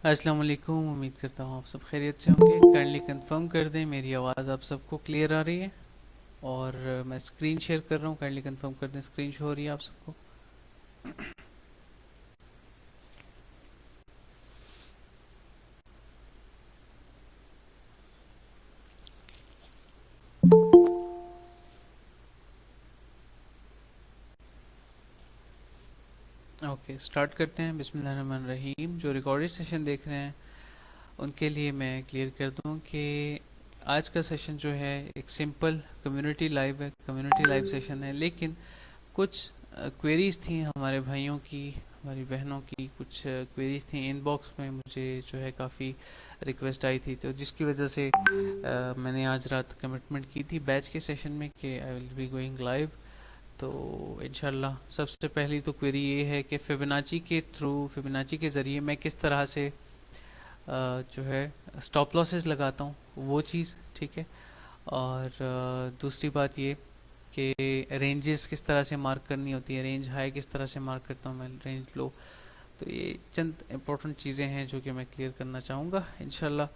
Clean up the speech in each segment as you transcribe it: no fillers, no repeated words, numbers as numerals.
अस्सलाम वालेकुम। उम्मीद करता हूँ आप सब खैरियत से होंगे। काइंडली कंफर्म कर दें मेरी आवाज़ आप सबको क्लियर आ रही है। और मैं स्क्रीन शेयर कर रहा हूँ, काइंडली कंफर्म कर दें स्क्रीन शो हो रही है आप सबको। ओके, स्टार्ट करते हैं। बिस्मिल्लाहिर्रहमानिर्रहीम। जो रिकॉर्डेड सेशन देख रहे हैं उनके लिए मैं क्लियर कर दूं कि आज का सेशन जो है एक सिंपल कम्युनिटी लाइव है, कम्युनिटी लाइव सेशन है। लेकिन कुछ क्वेरीज थी हमारे भाइयों की, हमारी बहनों की कुछ क्वेरीज थी इनबॉक्स में। मुझे जो है काफ़ी रिक्वेस्ट आई थी, तो जिसकी वजह से मैंने आज रात कमिटमेंट की थी बैच के सेशन में कि I will be going live. तो इंशाल्लाह सबसे पहली तो क्वेरी ये है कि फिबोनाची के ज़रिए मैं किस तरह से जो है स्टॉप लॉसेस लगाता हूँ, वो चीज़ ठीक है। और दूसरी बात ये कि रेंजेस किस तरह से मार्क करनी होती है, रेंज हाई किस तरह से मार्क करता हूँ मैं, रेंज लो। तो ये चंद इम्पोर्टेंट चीज़ें हैं जो कि मैं क्लियर करना चाहूँगा इंशाल्लाह।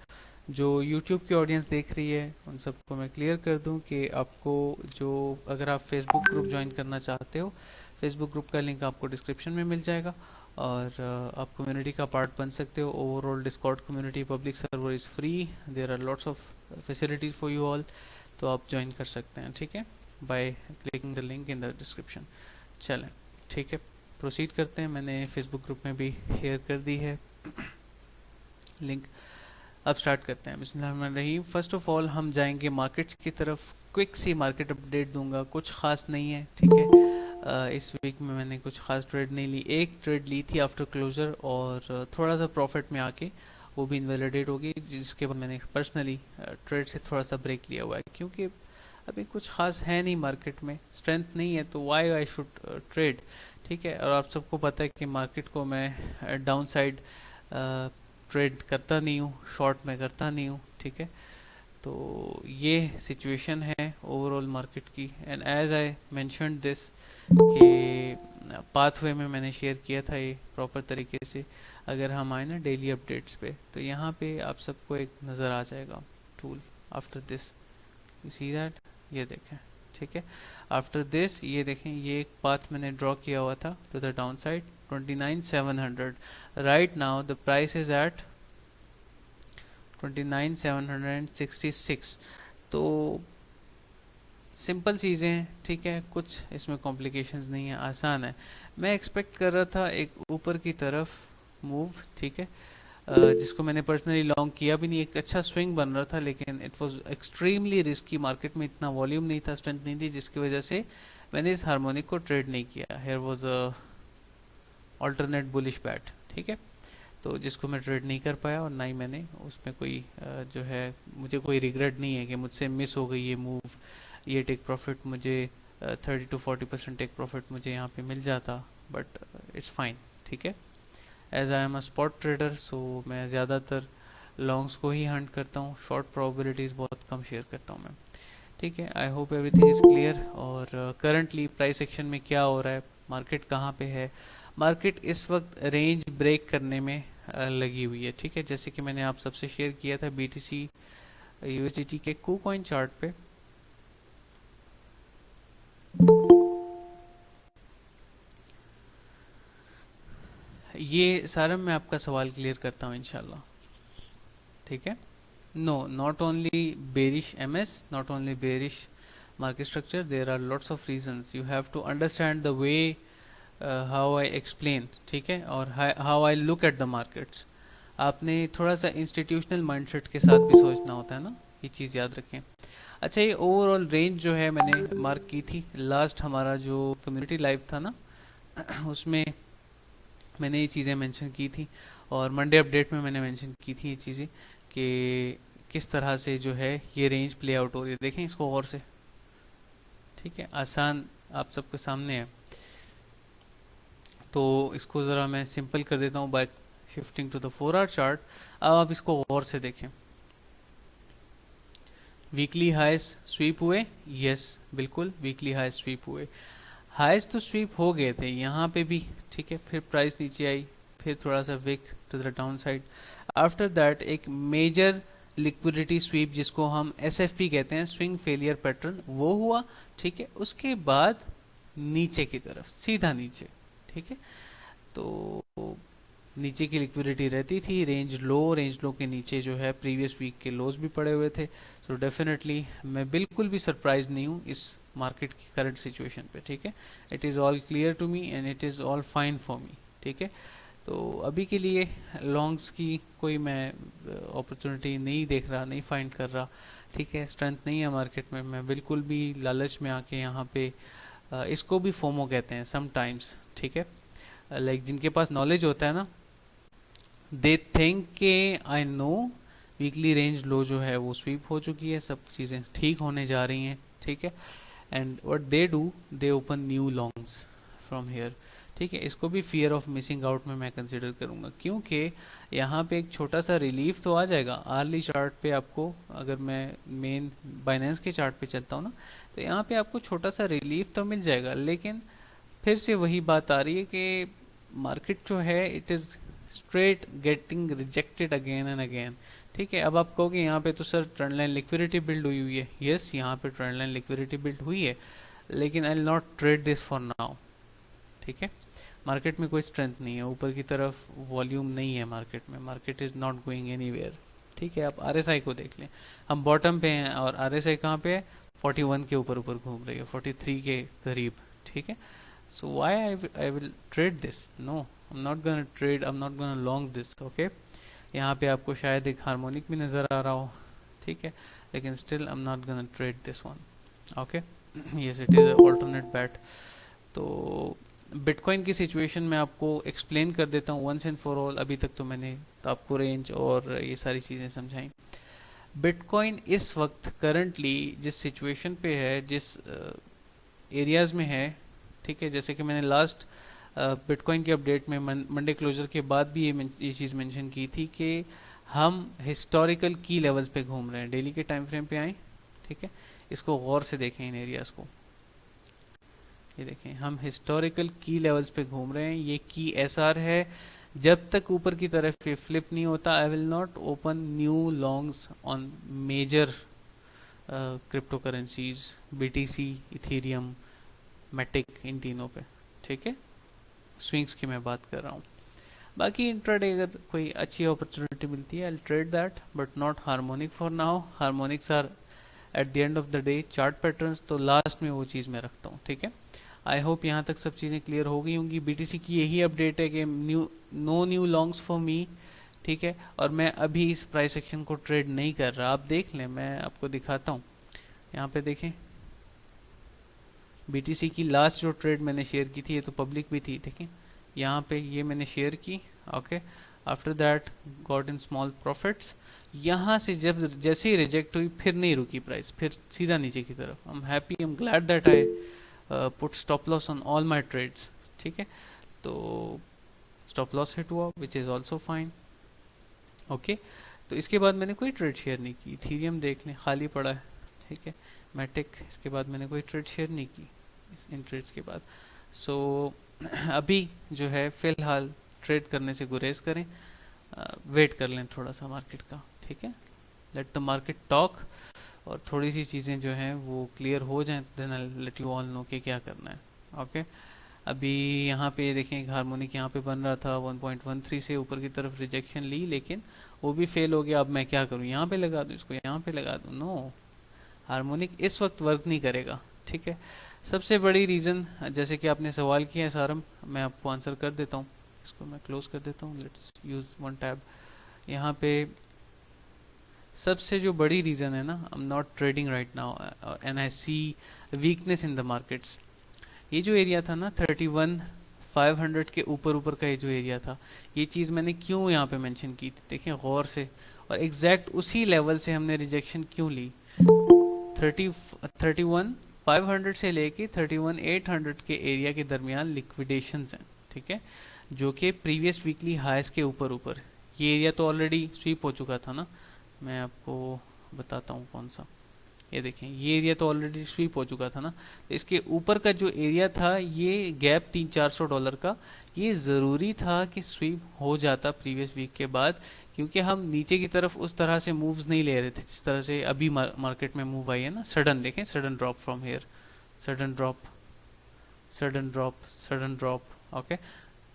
जो यूट्यूब की ऑडियंस देख रही है उन सबको मैं क्लियर कर दूं कि आपको जो, अगर आप फेसबुक ग्रुप ज्वाइन करना चाहते हो, फेसबुक ग्रुप का लिंक आपको डिस्क्रिप्शन में मिल जाएगा। और आप कम्युनिटी का पार्ट बन सकते हो। Overall Discord community public server is free, there are lots of facilities for you all. तो आप ज्वाइन कर सकते हैं, ठीक है, by clicking the link in the description. चलें, ठीक है, प्रोसीड करते हैं। मैंने फेसबुक ग्रुप में भी शेयर कर दी है लिंक। अब स्टार्ट करते हैं। बिस्मिल्लाहिर्रहमानिर्रहीम। फर्स्ट ऑफ ऑल हम जाएंगे मार्केट्स की तरफ। क्विक सी मार्केट अपडेट दूंगा, कुछ खास नहीं है, ठीक है। इस वीक में मैंने कुछ खास ट्रेड नहीं ली। एक ट्रेड ली थी आफ्टर क्लोजर और थोड़ा सा प्रॉफिट में आके वो भी इनवैलिडेट हो गई, जिसके बाद मैंने पर्सनली ट्रेड से थोड़ा सा ब्रेक लिया हुआ है, क्योंकि अभी कुछ खास है नहीं मार्केट में, स्ट्रेंथ नहीं है, तो वाई आई शुड ट्रेड, ठीक है। और आप सबको पता है कि मार्केट को मैं डाउन साइड ट्रेड करता नहीं हूँ, शॉर्ट में करता नहीं हूँ, ठीक है। तो ये सिचुएशन है ओवरऑल मार्केट की। And as I mentioned this कि पाथवे में मैंने शेयर किया था ये प्रॉपर तरीके से। अगर हम आए ना डेली अपडेट्स पे, तो यहाँ पे आप सबको एक नज़र आ जाएगा tool after this, you see that, ये देखें, ठीक है। आफ्टर दिस ये देखें, ये एक पाथ मैंने ड्रॉ किया हुआ था to the down side 29,700। Right now the price is at 29,766। तो सिंपल चीज़ें हैं, ठीक है, कुछ इसमें कॉम्प्लिकेशंस नहीं है, आसान है। मैं एक्सपेक्ट कर रहा था एक ऊपर की तरफ मूव, ठीक है, जिसको मैंने पर्सनली लॉन्ग किया भी नहीं। एक अच्छा स्विंग बन रहा था, लेकिन it was extremely risky. Market में इतना वॉल्यूम नहीं था, स्ट्रेंथ नहीं थी, जिसकी वजह से मैंने इस हार्मोनिक को ट्रेड नहीं किया। Here was alternate bullish bat, ठीक है। तो जिसको मैं ट्रेड नहीं कर पाया, और ना ही मैंने उसमें कोई जो है, मुझे कोई रिग्रेट नहीं है कि मुझसे मिस हो गई ये मूव। ये टेक प्रॉफिट मुझे 30 to 40% टेक प्रॉफिट मुझे यहाँ पे मिल जाता, बट इट्स फाइन, ठीक है। As I am a spot trader, so मैं ज़्यादातर लॉन्ग्स को ही हंट करता हूँ, शॉर्ट प्रोबेबिलिटीज़ बहुत कम शेयर करता हूँ मैं, ठीक है। I hope everything is clear. और करंटली प्राइस एक्शन में क्या हो रहा है, मार्केट कहाँ पे है। मार्केट इस वक्त रेंज ब्रेक करने में लगी हुई है, ठीक है। जैसे कि मैंने आप सबसे शेयर किया था BTC USDT के KuCoin चार्ट पे, ये सारा मैं आपका सवाल क्लियर करता हूँ इंशाल्लाह, ठीक है। No, not only bearish MS, not only bearish market structure, there are lots of reasons. You have to understand the way how I explain, ठीक है, और how I look at the markets. आपने थोड़ा सा इंस्टीट्यूशनल माइंडसेट के साथ भी सोचना होता है ना, ये चीज़ याद रखें। अच्छा, ये ओवरऑल रेंज जो है मैंने मार्क की थी लास्ट हमारा जो कम्युनिटी लाइव था ना उसमें मैंने ये चीज़ें मेंशन की थी, और मंडे अपडेट में मैंने मेंशन की थी ये चीज़ें कि किस तरह से जो है ये रेंज प्ले आउट हो रही है। देखें इसको और से, ठीक है, आसान आप सबके सामने है। तो इसको ज़रा मैं सिंपल कर देता हूँ by shifting to the 4 hour chart. अब आप इसको गौर से देखें। वीकली हाइस स्वीप हुए, यस बिल्कुल वीकली हाइस स्वीप हुए। हाइस तो स्वीप हो गए थे यहाँ पे भी, ठीक है। फिर प्राइस नीचे आई, फिर थोड़ा सा wick to the down side. After that एक मेजर लिक्विडिटी स्वीप जिसको हम SFP कहते हैं, स्विंग फेलियर पैटर्न, वो हुआ। ठीक है, उसके बाद नीचे की तरफ सीधा नीचे। ठीक है, तो नीचे की लिक्विडिटी रहती थी, रेंज लो के नीचे जो है प्रीवियस वीक के लोज भी पड़े हुए थे। सो डेफिनेटली मैं बिल्कुल भी सरप्राइज नहीं हूँ इस मार्केट की करंट सिचुएशन पे। ठीक है, it is all clear to me and it is all fine for me. ठीक है, तो अभी के लिए लॉन्ग्स की कोई मैं अपॉर्चुनिटी नहीं देख रहा, नहीं फाइंड कर रहा। ठीक है, स्ट्रेंथ नहीं है मार्केट में, मैं बिल्कुल भी लालच में आके यहाँ पे इसको भी फोमो कहते हैं समटाइम्स। ठीक है, लाइक जिनके पास नॉलेज होता है ना, दे थिंक के आई नो वीकली रेंज लो जो है वो स्वीप हो चुकी है, सब चीज़ें ठीक होने जा रही हैं। ठीक है, and what they do, they open new longs from here. ठीक है, इसको भी फियर ऑफ मिसिंग आउट में मैं कंसिडर करूंगा, क्योंकि यहाँ पे एक छोटा सा रिलीफ तो आ जाएगा आर्ली चार्ट पे आपको। अगर मैं मेन बाइनेंस के चार्ट पे चलता हूँ ना, तो यहाँ पे आपको छोटा सा रिलीफ तो मिल जाएगा, लेकिन फिर से वही बात आ रही है कि मार्केट जो है it is straight getting rejected again and again. ठीक है, अब आप कहोगे यहाँ पे तो sir trend line liquidity build हुई है। यस, यहाँ पे ट्रेंड लाइन लिक्विडिटी बिल्ड हुई है, लेकिन आई will not trade this for now. ठीक है, मार्केट में कोई स्ट्रेंथ नहीं है, ऊपर की तरफ वॉल्यूम नहीं है मार्केट में, market is not going anywhere. ठीक है, आप RSI को देख लें, हम बॉटम पे हैं और RSI कहाँ पे है, 41 के ऊपर ऊपर घूम रही है, 43 के करीब। ठीक है, so why I will trade this, no I am not gonna trade, I am not gonna long this. Okay, यहाँ पे आपको शायद एक हार्मोनिक भी नज़र आ रहा हो। ठीक है, लेकिन still I am not gonna trade this one. Okay, yes it is alternate bat. तो बिटकॉइन की सिचुएशन में आपको एक्सप्लेन कर देता हूँ वंस एंड फॉर ऑल। अभी तक तो मैंने तो आपको रेंज और ये सारी चीज़ें समझाई। बिटकॉइन इस वक्त करंटली जिस सिचुएशन पे है, जिस एरियाज़ में है, ठीक है, जैसे कि मैंने लास्ट बिटकॉइन की अपडेट में मंडे क्लोजर के बाद भी ये चीज़ मेंशन की थी कि हम हिस्टोरिकल की लेवल्स पे घूम रहे हैं। डेली के टाइम फ्रेम पे आए, ठीक है, इसको गौर से देखें इन एरियाज़ को। ये देखें, हम हिस्टोरिकल की लेवल्स पे घूम रहे हैं, ये की SR है। जब तक ऊपर की तरफ ये फ्लिप नहीं होता, I will not open new longs on major cryptocurrencies, BTC, Ethereum, Matic, इन तीनों पे। ठीक है, स्विंग्स की मैं बात कर रहा हूँ। बाकी इंट्राडे अगर कोई अच्छी अपॉर्चुनिटी मिलती है, I trade that, but not harmonic for now. Harmonics are at the end of the day chart patterns, तो लास्ट में वो चीज़ मैं रखता हूँ। ठीक है, आई होप यहाँ तक सब चीज़ें क्लियर हो गई होंगी। BTC की यही अपडेट है कि no new longs for me. ठीक है, और मैं अभी इस प्राइस एक्शन को ट्रेड नहीं कर रहा। आप देख लें, मैं आपको दिखाता हूँ। यहाँ पे देखें, BTC की लास्ट जो ट्रेड मैंने शेयर की थी, ये तो पब्लिक भी थी। देखें यहाँ पे, ये मैंने शेयर की। Okay, after that got in small profits. यहाँ से जब जैसे ही रिजेक्ट हुई, फिर नहीं रुकी प्राइस, फिर सीधा नीचे की तरफ। I am happy, I am glad that I put stop loss on all my trades. ठीक है, तो स्टॉप लॉस हिट हुआ, which is also fine. Okay, तो इसके बाद मैंने कोई ट्रेड शेयर नहीं की। इथेरियम देख लें, खाली पड़ा है। ठीक है, मैटिक, इसके बाद मैंने कोई ट्रेड शेयर नहीं की इन ट्रेड्स के बाद। सो अभी जो है फ़िलहाल ट्रेड करने से गुरेज करें, वेट कर लें थोड़ा सा मार्केट का। ठीक है, लेट द मार्केट टॉक, और थोड़ी सी चीज़ें जो हैं वो क्लियर हो जाएं, then I let you all know कि क्या करना है। ओके, अभी यहाँ पे देखें, एक हार्मोनिक यहाँ पे बन रहा था 1.13 से ऊपर की तरफ रिजेक्शन ली, लेकिन वो भी फेल हो गया। अब मैं क्या करूँ, यहाँ पे लगा दूँ इसको, यहाँ पे लगा दूँ? नो, हार्मोनिक इस वक्त वर्क नहीं करेगा। ठीक है, सबसे बड़ी रीज़न, जैसे कि आपने सवाल किया है सारम, मैं आपको आंसर कर देता हूँ। इसको मैं क्लोज कर देता हूँ, लेट्स यूज़ वन टैब। यहाँ पे सबसे जो बड़ी रीज़न है ना, I am not trading right now and I see weakness in the markets. ये जो एरिया था ना 31,500 के ऊपर ऊपर का, ये जो एरिया था, ये चीज़ मैंने क्यों यहाँ पे मेंशन की थी, देखें गौर से, और एग्जैक्ट उसी लेवल से हमने रिजेक्शन क्यों ली। 31,500 से लेके 31,800 के एरिया के दरमियान लिक्विडेशंस हैं। ठीक है, जो कि प्रीवियस वीकली हाईस के ऊपर ऊपर, ये एरिया तो ऑलरेडी स्वीप हो चुका था ना। मैं आपको बताता हूँ कौन सा, ये देखें, ये एरिया तो ऑलरेडी स्वीप हो चुका था ना, तो इसके ऊपर का जो एरिया था ये गैप $300-400 का, ये ज़रूरी था कि स्वीप हो जाता प्रीवियस वीक के बाद, क्योंकि हम नीचे की तरफ उस तरह से मूव्स नहीं ले रहे थे जिस तरह से अभी मार्केट में मूव आई है ना, सडन देखें, sudden drop from here, sudden drop, sudden drop, sudden drop. Okay,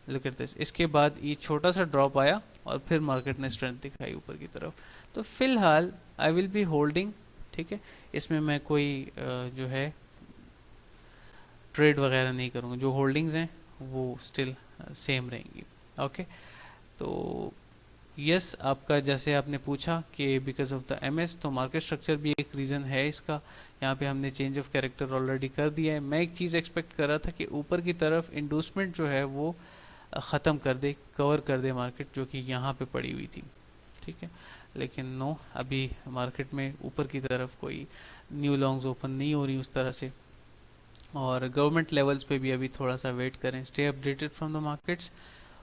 look at this, इसके बाद ये छोटा सा ड्रॉप आया और फिर मार्केट ने स्ट्रेंथ दिखाई ऊपर की तरफ। तो फिलहाल आई विल बी होल्डिंग, ठीक है, इसमें मैं कोई जो है ट्रेड वगैरह नहीं करूँगा, जो होल्डिंग्स हैं वो स्टिल सेम रहेंगी। ओके, तो यस, आपका जैसे आपने पूछा कि बिकॉज ऑफ द एमएस, तो मार्केट स्ट्रक्चर भी एक रीज़न है इसका। यहाँ पे हमने चेंज ऑफ कैरेक्टर ऑलरेडी कर दिया है। मैं एक चीज़ एक्सपेक्ट कर रहा था कि ऊपर की तरफ इंडूसमेंट जो है वो ख़त्म कर दे, कवर कर दे मार्केट, जो कि यहाँ पे पड़ी हुई थी, ठीक है, लेकिन नो, अभी मार्केट में ऊपर की तरफ कोई न्यू लॉन्ग्स ओपन नहीं हो रही उस तरह से। और गवर्नमेंट लेवल्स पे भी अभी थोड़ा सा वेट करें, stay updated from the markets.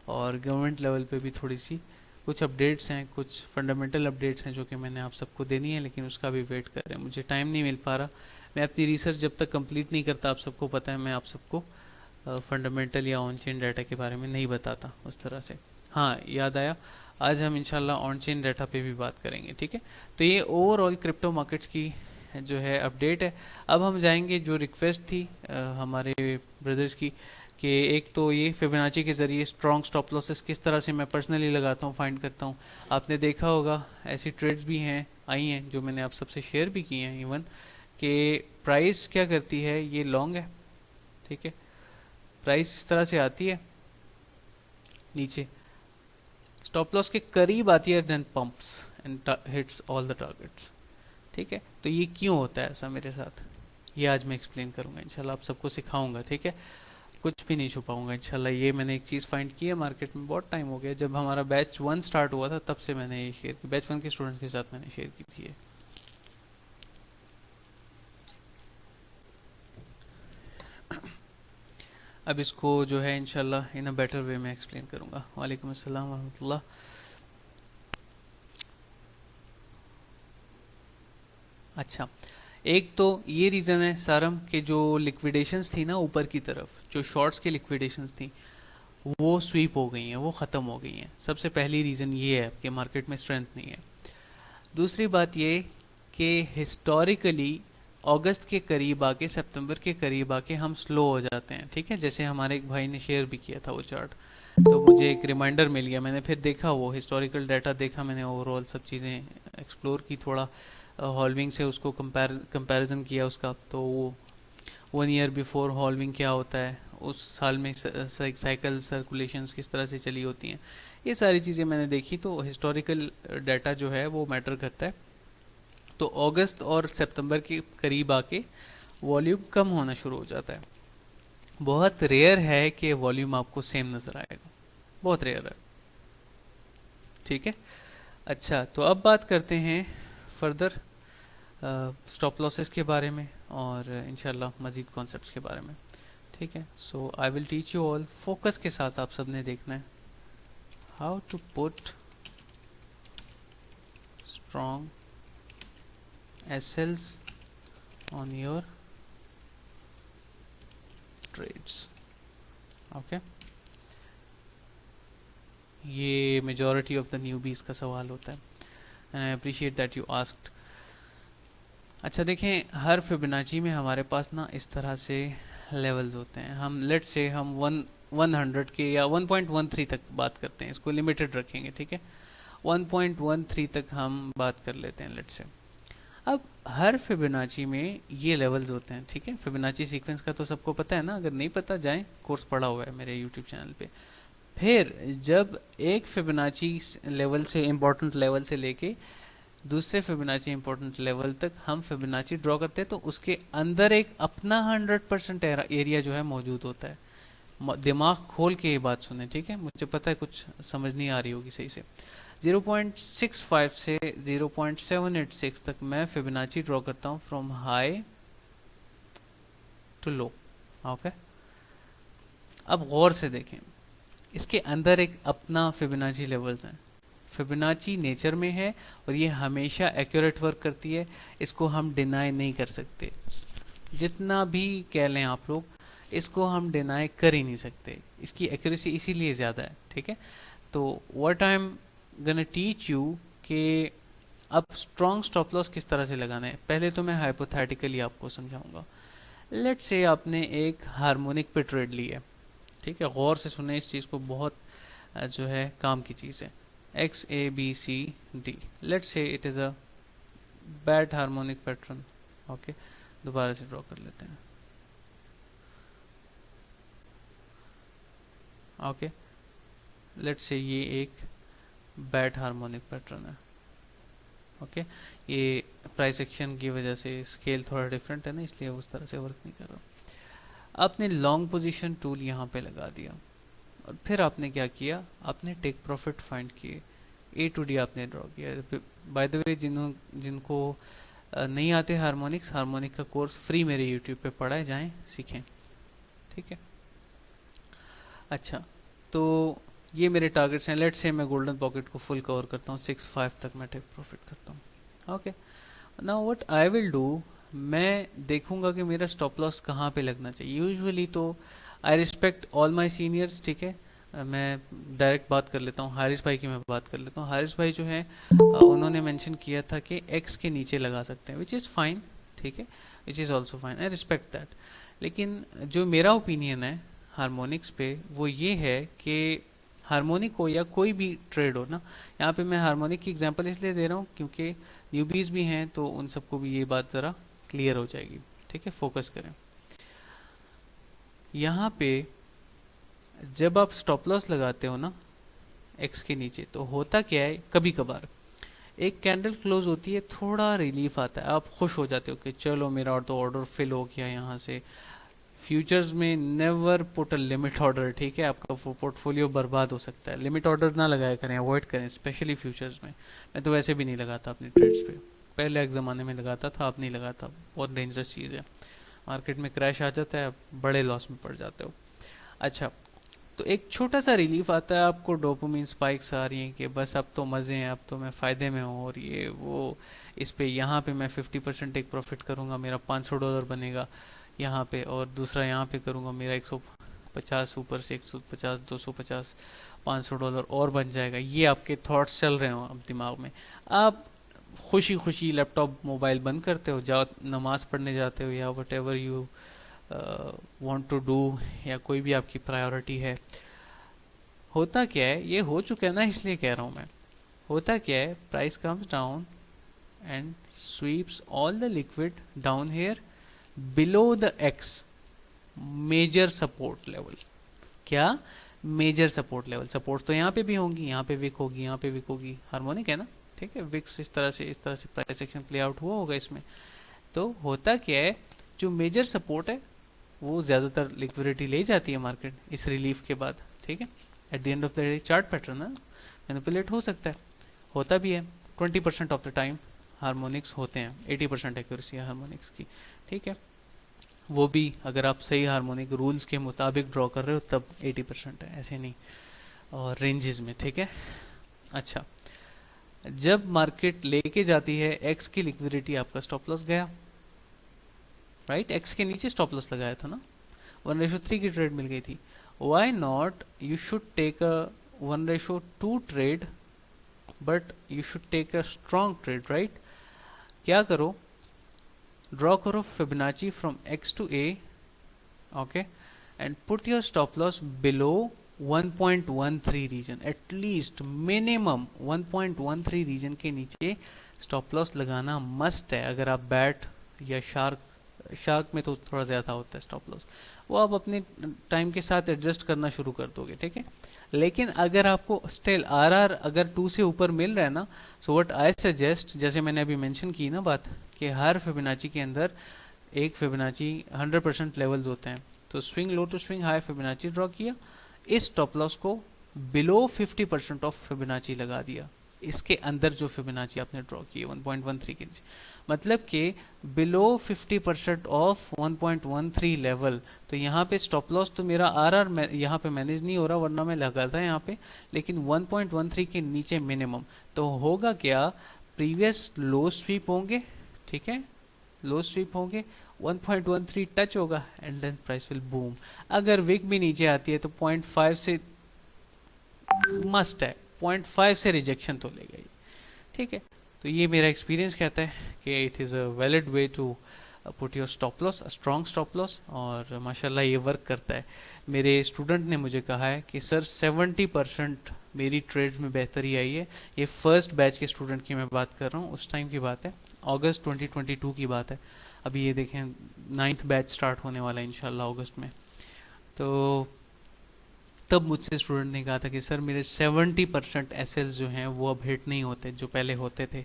और गवर्नमेंट लेवल पे भी थोड़ी सी कुछ अपडेट्स हैं, कुछ फंडामेंटल अपडेट्स हैं जो कि मैंने आप सबको देनी है, लेकिन उसका भी वेट कर रहे हैं, मुझे टाइम नहीं मिल पा रहा। मैं अपनी रिसर्च जब तक कंप्लीट नहीं करता, आप सबको पता है, मैं आप सबको फंडामेंटल या ऑन चेन डाटा के बारे में नहीं बताता उस तरह से। हाँ, याद आया, आज हम इंशाल्लाह ऑन चेन डाटा पे भी बात करेंगे, ठीक है। तो ये ओवरऑल क्रिप्टो मार्केट्स की जो है अपडेट है। अब हम जाएंगे, जो रिक्वेस्ट थी हमारे ब्रदर्स की, कि एक तो ये फिबोनाची के ज़रिए स्ट्रॉन्ग स्टॉप लॉसेस किस तरह से मैं पर्सनली लगाता हूँ, फाइंड करता हूँ। आपने देखा होगा ऐसी ट्रेड्स भी हैं, आई हैं, जो मैंने आप सबसे शेयर भी की हैं इवन, कि प्राइस क्या करती है, ये लॉन्ग है, ठीक है, प्राइस इस तरह से आती है, नीचे स्टॉप लॉस के करीब आती है, then pumps and hits all the targets, ठीक है। तो ये क्यों होता है ऐसा मेरे साथ, ये आज मैं एक्सप्लेन करूंगा इंशाल्लाह, आप सबको सिखाऊंगा, ठीक है, कुछ भी नहीं छुपाऊंगा इंशाल्लाह। ये मैंने एक चीज़ फाइंड की है मार्केट में, बहुत टाइम हो गया, जब हमारा बैच 1 स्टार्ट हुआ था तब से मैंने ये शेयर की, बैच 1 के स्टूडेंट्स के साथ मैंने शेयर की थी ये। अब इसको जो है इंशाल्लाह इन अ बेटर वे में एक्सप्लेन करूंगा। वालेकुम अस्सलाम वरहमतुल्लाह। अच्छा, एक तो ये रीज़न है सारम के जो लिक्विडेशंस थी ना ऊपर की तरफ, जो शॉर्ट्स की लिक्विडेशंस थी वो स्वीप हो गई हैं, वो ख़त्म हो गई हैं। सबसे पहली रीज़न ये है कि मार्केट में स्ट्रेंथ नहीं है। दूसरी बात ये कि हिस्टोरिकली अगस्त के करीब आके, सितंबर के करीब आके हम स्लो हो जाते हैं, ठीक है, जैसे हमारे एक भाई ने शेयर भी किया था वो चार्ट, तो मुझे एक रिमाइंडर मिल गया, मैंने फिर देखा वो हिस्टोरिकल डाटा देखा, मैंने ओवरऑल सब चीज़ें एक्सप्लोर की थोड़ा, हॉल्विंग से उसको कंपैरिजन किया उसका, तो वो 1 ईयर बिफोर हॉल्विंग क्या होता है, उस साल में साइकिल सर्कुलेशंस किस तरह से चली होती हैं, ये सारी चीज़ें मैंने देखी। तो हिस्टोरिकल डाटा जो है वो मैटर करता है। तो अगस्त और सितंबर के करीब आके वॉल्यूम कम होना शुरू हो जाता है। बहुत रेयर है कि वॉल्यूम आपको सेम नज़र आएगा, बहुत रेयर है, ठीक है। अच्छा, तो अब बात करते हैं फर्दर स्टॉप लॉसेस के बारे में और इंशाल्लाह मज़ीद कॉन्सेप्ट्स के बारे में, ठीक है। So I will teach you all, focus के साथ आप सब ने देखना है, how to put strong SLs on your trades, okay? ये majority of the newbies का सवाल होता है, and I appreciate that you asked. अच्छा देखें, हर फिबोनाची में हमारे पास ना इस तरह से लेवल्स होते हैं। हम लेट्स से हम 100 के या 1.13 तक बात करते हैं, इसको लिमिटेड रखेंगे, ठीक है, 1.13 तक हम बात कर लेते हैं लेट्स से। अब हर फिबोनाची में ये लेवल्स होते हैं, ठीक है, फिबोनाची सीक्वेंस का तो सबको पता है ना, अगर नहीं पता जाएं, कोर्स पढ़ा हुआ है मेरे यूट्यूब चैनल पे। फिर जब एक फिबोनाची लेवल से, इम्पोर्टेंट लेवल से लेके दूसरे फिबोनाची इम्पोर्टेंट लेवल तक हम फिबोनाची ड्रॉ करते हैं, तो उसके अंदर एक अपना 100% एरिया जो है मौजूद होता है। दिमाग खोल के ये बात सुने, ठीक है, मुझे पता है कुछ समझ नहीं आ रही होगी सही से। 0.65 से 0.786 तक मैं फिबोनाची ड्रॉ करता हूँ from high to low, okay. अब गौर से देखें, इसके अंदर एक अपना फिबोनाची लेवल्स हैं, फिबोनाची नेचर में है और ये हमेशा एक्यूरेट वर्क करती है, इसको हम डिनाई नहीं कर सकते। जितना भी कह लें आप लोग, इसको हम डिनाई कर ही नहीं सकते, इसकी एक्यूरेसी इसीलिए ज़्यादा है, ठीक है। तो what I am gonna teach you कि अब स्ट्रॉन्ग स्टॉप लॉस किस तरह से लगाना है। पहले तो मैं हाइपोथेटिकली आपको समझाऊंगा। लेट्स से आपने एक हार्मोनिक पे ट्रेड ली है, ठीक है, गौर से सुने इस चीज़ को, बहुत जो है काम की चीज़ है। X A B C D, let's say it is a bad harmonic pattern. Okay, दोबारा से ड्रॉ कर लेते हैं। ओके, लेट्स से ये एक बैड हार्मोनिक पैटर्न है। ओके, ये प्राइस एक्शन की वजह से स्केल थोड़ा डिफरेंट है ना, इसलिए उस तरह से वर्क नहीं कर रहा। आपने लॉन्ग पोजीशन टूल यहाँ पे लगा दिया और फिर आपने क्या किया, आपने टेक प्रॉफिट फाइंड किए, ए टू डी आपने ड्रॉ किया। बाय द वे, जिनको नहीं आते हार्मोनिक्स, हार्मोनिक का कोर्स फ्री मेरे यूट्यूब पे पढ़ा है, जाएं सीखें, ठीक है। अच्छा, तो ये मेरे टारगेट्स हैं। लेट्स से मैं गोल्डन पॉकेट को फुल कवर करता हूँ, 6.5 तक मैं टेक प्रॉफिट करता हूँ। Okay, now what I will do, मैं देखूंगा कि मेरा स्टॉप लॉस कहाँ पे लगना चाहिए। यूजुअली तो I respect all my seniors, ठीक है। मैं डायरेक्ट बात कर लेता हूँ, हारिस भाई की मैं बात कर लेता हूँ। हारिस भाई जो है उन्होंने मेंशन किया था कि एक्स के नीचे लगा सकते हैं, विच इज़ फाइन, ठीक है, विच is also fine, I respect that. लेकिन जो मेरा ओपिनियन है हार्मोनिक्स पे वो ये है कि हार्मोनिक हो या कोई भी ट्रेड हो ना, यहाँ पे मैं हार्मोनिक की एग्जांपल इसलिए दे रहा हूँ क्योंकि न्यूबीज भी हैं, तो उन सबको भी ये बात ज़रा क्लियर हो जाएगी, ठीक है। फोकस करें यहाँ पे। जब आप स्टॉप लॉस लगाते हो ना एक्स के नीचे, तो होता क्या है, कभी कभार एक कैंडल क्लोज होती है, थोड़ा रिलीफ आता है, आप खुश हो जाते हो कि चलो मेरा तो ऑर्डर फिल हो गया यहाँ से। फ्यूचर्स में never put a limit order, ठीक है, आपका पोर्टफोलियो बर्बाद हो सकता है। लिमिट ऑर्डर्स ना लगाया करें, अवॉइड करें, स्पेशली फ्यूचर्स में। मैं तो वैसे भी नहीं लगाता अपने ट्रेड्स पे, पहले एक ज़माने में लगाता था, अब नहीं लगाता, बहुत डेंजरस चीज़ है। मार्केट में क्रैश आ जाता है, आप बड़े लॉस में पड़ जाते हो। अच्छा, तो एक छोटा सा रिलीफ आता है, आपको डोपामिन स्पाइक्स आ रही हैं कि बस अब तो मज़े हैं, अब तो मैं फ़ायदे में हूँ, और ये वो इस पे यहाँ पे मैं 50% एक प्रॉफिट करूँगा, मेरा $500 बनेगा यहाँ पे, और दूसरा यहाँ पे करूँगा, मेरा 150 ऊपर से 150, 250, $500 और बन जाएगा। ये आपके थॉट्स चल रहे हो अब दिमाग में। आप खुशी खुशी लैपटॉप मोबाइल बंद करते हो, जाओ नमाज पढ़ने जाते हो, या whatever you want to do, या कोई भी आपकी प्रायोरिटी है। होता क्या है, ये हो चुका है ना, इसलिए कह रहा हूँ मैं। होता क्या है, price comes down and sweeps all the liquid down here below the X major support level. क्या मेजर सपोर्ट लेवल? सपोर्ट तो यहाँ पे भी होंगी, यहाँ पे विक होगी, यहाँ पे विक होगी, हार्मोनिक है ना, ठीक है। विक्स इस तरह से प्राइस एक्शन प्ले आउट हुआ होगा इसमें। तो होता क्या है, जो मेजर सपोर्ट है वो ज़्यादातर लिक्विडिटी ले जाती है मार्केट इस रिलीफ के बाद, ठीक है। Eight the end of the day chart pattern है, मैनिपुलेट हो सकता है, होता भी है। 20% ऑफ द टाइम हार्मोनिक्स होते हैं, 80% एक्यूरेसी है हार्मोनिक्स की, ठीक है। वो भी अगर आप सही हार्मोनिक रूल्स के मुताबिक ड्रॉ कर रहे हो तब 80% है, ऐसे नहीं, और रेंजेस में, ठीक है। अच्छा, जब मार्केट लेके जाती है एक्स की लिक्विडिटी, आपका स्टॉप लॉस गया, राइट। एक्स के नीचे स्टॉप लॉस लगाया था ना, 1:3 की ट्रेड मिल गई थी। Why not, you should take a 1:2 trade, but you should take a strong trade, right. क्या करो, ड्रॉ करो Fibonacci from X to A, okay, and put your stop loss below 1.13 region, at least minimum 1.13 region के नीचे stop loss लगाना must है। अगर आप bat या शार्क में तो थोड़ा ज़्यादा होता है स्टॉप लॉस, वो आप अपने टाइम के साथ एडजस्ट करना शुरू कर दोगे, ठीक है। लेकिन अगर आपको स्टिल आरआर अगर 2 से ऊपर मिल रहा है ना, सो व्हाट आई सजेस्ट, जैसे मैंने अभी मेंशन की ना बात, कि हर फिबोनाची के अंदर एक फिबोनाची 100% लेवल्स होते हैं। तो swing low to swing high Fibonacci draw किया, इस स्टॉप लॉस को बिलो 50% ऑफ फिबोनाची लगा दिया, इसके अंदर जो फिबोनाची आपने ड्रॉ की है 1.13 के नीचे, मतलब कि बिलो 50% ऑफ 1.13 लेवल। तो यहाँ पे स्टॉप लॉस तो मेरा आर यहाँ पे मैनेज नहीं हो रहा, वरना मैं लगा था यहाँ पे, लेकिन 1.13 के नीचे मिनिमम। तो होगा क्या, प्रीवियस लो स्वीप होंगे, ठीक है, लो स्वीप होंगे, 1.13 टच होगा and then price will boom. अगर विक भी नीचे आती है तो 0.5 से मस्ट है, 0.5 से रिजेक्शन तो लेगा ही, ठीक है। तो ये मेरा एक्सपीरियंस कहता है कि it is a valid way to put your stop loss, strong stop loss, और माशाल्लाह ये वर्क करता है। मेरे स्टूडेंट ने मुझे कहा है कि सर 70% मेरी ट्रेड्स में बेहतरी आई है। ये फर्स्ट बैच के स्टूडेंट की मैं बात कर रहा हूँ, उस टाइम की बात है, अगस्त 2022 की बात है। अभी ये देखें 9th बैच स्टार्ट होने वाला है इंशाल्लाह अगस्त में। तो तब मुझसे स्टूडेंट ने कहा था कि सर मेरे 70% एसएल जो हैं वो अब हिट नहीं होते जो पहले होते थे,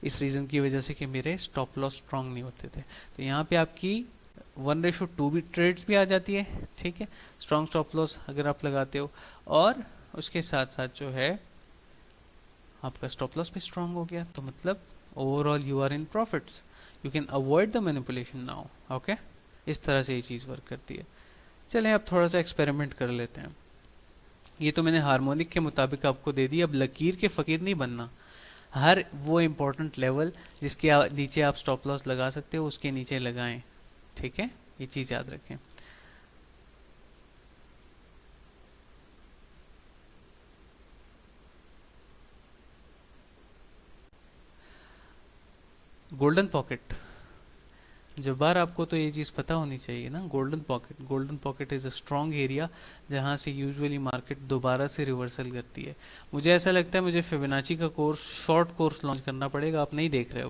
इस रीज़न की वजह से कि मेरे स्टॉप लॉस स्ट्रॉन्ग नहीं होते थे। तो यहाँ पे आपकी 1:2 भी ट्रेड्स भी आ जाती है, ठीक है, स्ट्रॉन्ग स्टॉप लॉस अगर आप लगाते हो, और उसके साथ साथ जो है आपका स्टॉप लॉस भी स्ट्रॉन्ग हो गया। तो मतलब overall you are in profits, you can avoid the manipulation now. Okay, इस तरह से ये चीज़ वर्क करती है। चलें अब थोड़ा सा एक्सपेरिमेंट कर लेते हैं। ये तो मैंने हार्मोनिक के मुताबिक आपको दे दी, अब लकीर के फ़कीर नहीं बनना। हर वो इम्पोर्टेंट लेवल जिसके नीचे आप स्टॉप लॉस लगा सकते हो उसके नीचे लगाएं, ठीक है, ये चीज़ याद रखें। गोल्डन पॉकेट, जब्बार आपको तो ये चीज़ पता होनी चाहिए ना। Golden pocket is a strong area जहाँ से यूजुअली मार्केट दोबारा से रिवर्सल करती है। मुझे ऐसा लगता है मुझे फिबोनाची का कोर्स, शॉर्ट कोर्स लॉन्च करना पड़ेगा, आप नहीं देख रहे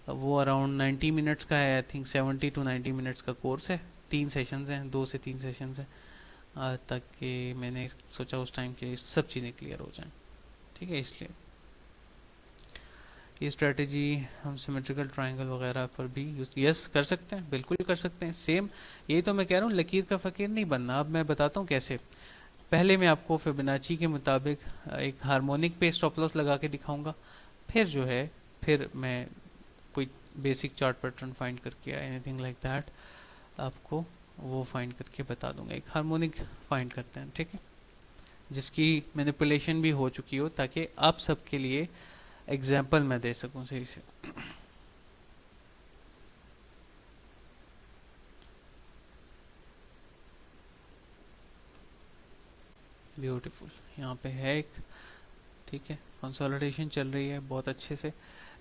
वो अराउंड 90 मिनट्स का है, आई थिंक 70 to 90 मिनट्स का कोर्स है, 3 सेशंस हैं, 2 से 3 सेशंस हैं, आज तक कि मैंने सोचा उस टाइम के सब चीज़ें क्लियर हो जाएं, ठीक है। इसलिए ये स्ट्रेटजी हम सिमेट्रिकल ट्रायंगल वगैरह पर भी यस कर सकते हैं, बिल्कुल कर सकते हैं सेम। यही तो मैं कह रहा हूँ, लकीर का फ़कीर नहीं बनना। अब मैं बताता हूँ कैसे। पहले मैं आपको फिबोनाची के मुताबिक एक हार्मोनिक पे स्टॉप लॉस लगा के दिखाऊंगा, फिर जो है फिर मैं कोई बेसिक चार्ट पैटर्न फाइंड करके एनीथिंग लाइक दैट आपको वो फाइंड करके बता दूंगा। एक हार्मोनिक फाइंड करते हैं, ठीक है, जिसकी मैनिपुलेशन भी हो चुकी हो, ताकि आप सबके लिए एग्जाम्पल मैं दे सकूं सही से। ब्यूटीफुल, यहाँ पे है एक, ठीक है, कंसोलिडेशन चल रही है बहुत अच्छे से,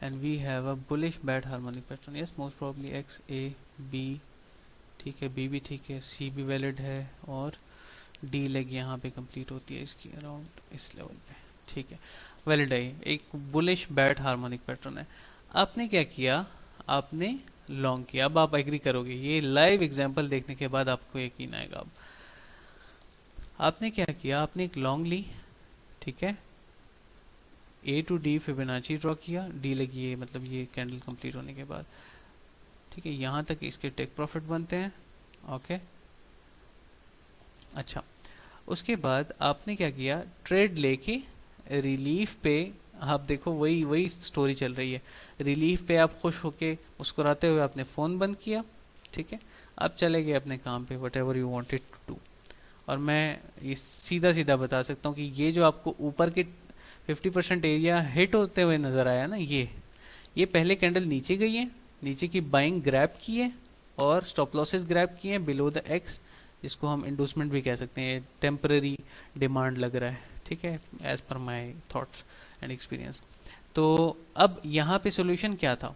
and we have a bullish bad harmonic pattern. Yes, most probably X A B, ठीक है, बी भी ठीक है, सी भी वैलिड है, और डी लेग यहाँ पे कंप्लीट होती है इसकी अराउंड इस लेवल पे, ठीक है, वैलिड है। एक बुलिश बैड हार्मोनिक पैटर्न है। आपने क्या किया, आपने लॉन्ग किया। अब आप एग्री करोगे, ये लाइव एग्जांपल देखने के बाद आपको यकीन आएगा। अब आपने क्या किया, आपने एक लॉन्ग ली, ठीक है, ए टू डी फिबोनाची ड्रॉ किया, डी लगी है मतलब ये कैंडल कंप्लीट होने के बाद, ठीक है, यहाँ तक इसके टेक प्रॉफिट बनते हैं। ओके, अच्छा, उसके बाद आपने क्या किया, ट्रेड लेके रिलीफ पे, आप देखो वही वही स्टोरी चल रही है। रिलीफ पे आप खुश होके मुस्कुराते हुए आपने फ़ोन बंद किया, ठीक है, आप चले गए अपने काम पे, whatever you wanted to do. और मैं ये सीधा सीधा बता सकता हूँ कि ये जो आपको ऊपर के 50% एरिया हिट होते हुए नज़र आया ना, ये पहले कैंडल नीचे गई है, नीचे की बाइंग ग्रैब की है और स्टॉप लॉसेस ग्रैब किए हैं बिलो द एक्स, जिसको हम इंडोसमेंट भी कह सकते हैं, टेम्पररी डिमांड लग रहा है, ठीक है, as per my thoughts and experience. तो अब यहाँ पे सॉल्यूशन क्या था,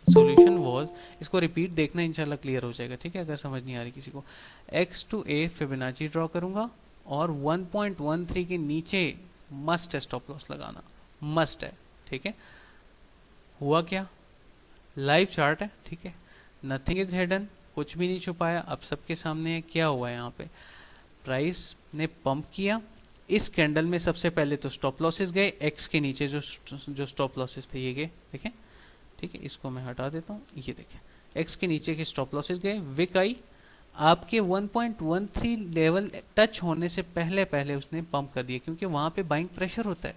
सॉल्यूशन वाज, इसको रिपीट देखना इंशाल्लाह क्लियर हो जाएगा, ठीक है, अगर समझ नहीं आ रही किसी को। X to A Fibonacci draw करूंगा और 1.13 के नीचे मस्ट है स्टॉप लॉस लगाना, मस्ट है, ठीक है। हुआ क्या, लाइव चार्ट है, ठीक है, नथिंग इज हिडन, कुछ भी नहीं छुपाया, अब सबके सामने है। क्या हुआ यहाँ पे, प्राइस ने पंप किया, इस कैंडल में सबसे पहले तो स्टॉप लॉसेस गए, एक्स के नीचे जो स्टॉप लॉसेस थे ये गए, देखें, ठीक है, इसको मैं हटा देता हूँ, ये देखें, एक्स के नीचे के स्टॉप लॉसेस गए, विक आई, आपके 1.13 लेवल टच होने से पहले पहले उसने पंप कर दिया, क्योंकि वहां पे बाइंग प्रेशर होता है,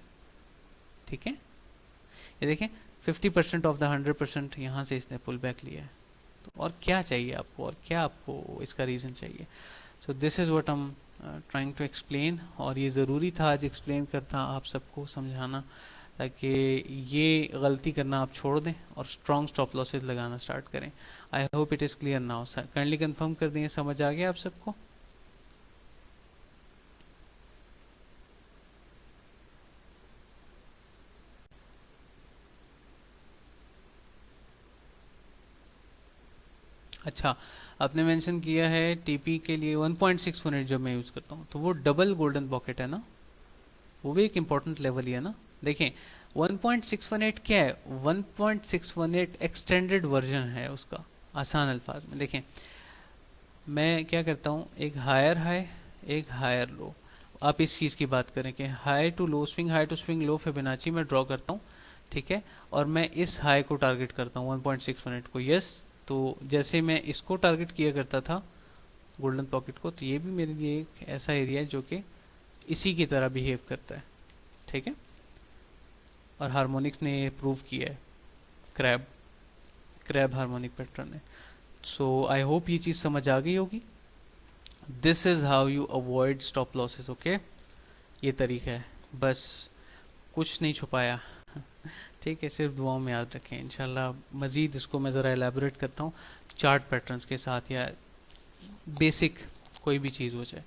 ठीक है, ये देखें 50% ऑफ द 100% यहाँ से इसने पुल बैक लिया है। तो और क्या चाहिए आपको, और क्या आपको इसका रीज़न चाहिए? So this is what I am trying to explain, और ये ज़रूरी था आज एक्सप्लेन करना, आप सबको समझाना, ताकि ये गलती करना आप छोड़ दें और स्ट्रॉन्ग स्टॉप लॉसेस लगाना स्टार्ट करें। आई hope it is clear now. Kindly confirm कर दें, समझ आ गया आप सबको? अच्छा, आपने मेंशन किया है टीपी के लिए 1.618 जब मैं यूज़ करता हूँ तो वो डबल गोल्डन पॉकेट है ना, वो भी एक इम्पॉर्टेंट लेवल ही है ना। देखें 1.618 क्या है, 1.618 एक्सटेंडेड वर्जन है उसका। आसान अल्फाज में देखें, मैं क्या करता हूँ, एक हायर हाई एक हायर लो, आप इस चीज़ की बात करें कि high to low swing, high to swing low Fibonacci में ड्रॉ करता हूँ, ठीक है, और मैं इस हाई को टारगेट करता हूँ 1.618 को। यस, तो जैसे मैं इसको टारगेट किया करता था गोल्डन पॉकेट को, तो ये भी मेरे लिए एक ऐसा एरिया है जो कि इसी की तरह बिहेव करता है, ठीक है। और हार्मोनिक्स ने ये प्रूव किया है, क्रैब क्रैब हार्मोनिक पैटर्न है। सो आई होप ये चीज़ समझ आ गई होगी। This is how you avoid stop losses, okay. ये तरीका है, बस कुछ नहीं छुपाया ठीक है, सिर्फ दुआओं में याद रखें। इंशाल्लाह मज़ीद इसको मैं ज़रा एलैबोरेट करता हूँ चार्ट पैटर्न्स के साथ, या बेसिक कोई भी चीज़ हो जाए,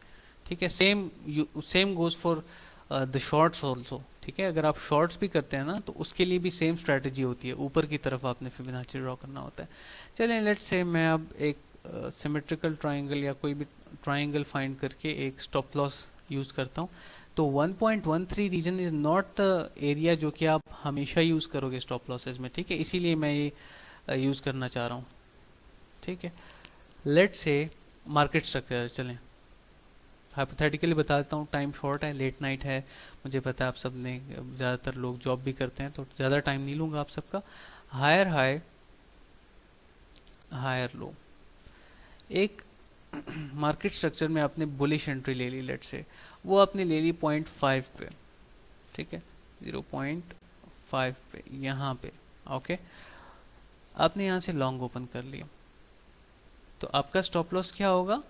ठीक है। Same goes for the shorts also, ठीक है। अगर आप शॉर्ट्स भी करते हैं ना तो उसके लिए भी सेम स्ट्रैटेजी होती है, ऊपर की तरफ आपने फिबोनाची ड्रॉ करना होता है। चलें, लेट्स से मैं अब एक सिमेट्रिकल ट्राइंगल या कोई भी ट्राइंगल फाइंड करके एक स्टॉप लॉस यूज़ करता हूँ। तो 1.13 region is not the area जो कि आप हमेशा यूज़ करोगे स्टॉप लॉसेज में, ठीक है, इसीलिए मैं ये यूज़ करना चाह रहा हूँ, ठीक है। लेट्स से मार्केट स्ट्रक्चर, चलें हाइपोथेटिकली बता देता हूँ, टाइम शॉर्ट है, लेट नाइट है, मुझे पता है आप सब ने, ज़्यादातर लोग जॉब भी करते हैं, तो ज़्यादा टाइम नहीं लूँगा आप सबका। हायर हाई हायर लो, एक मार्केट स्ट्रक्चर में आपने बुलिश एंट्री ले ली, लेट से वो आपने ले ली 0.5 पे, ठीक है, 0.5 पे, यहाँ पे, ओके। आपने यहाँ से लॉन्ग ओपन कर लिया, तो आपका स्टॉप लॉस क्या होगा,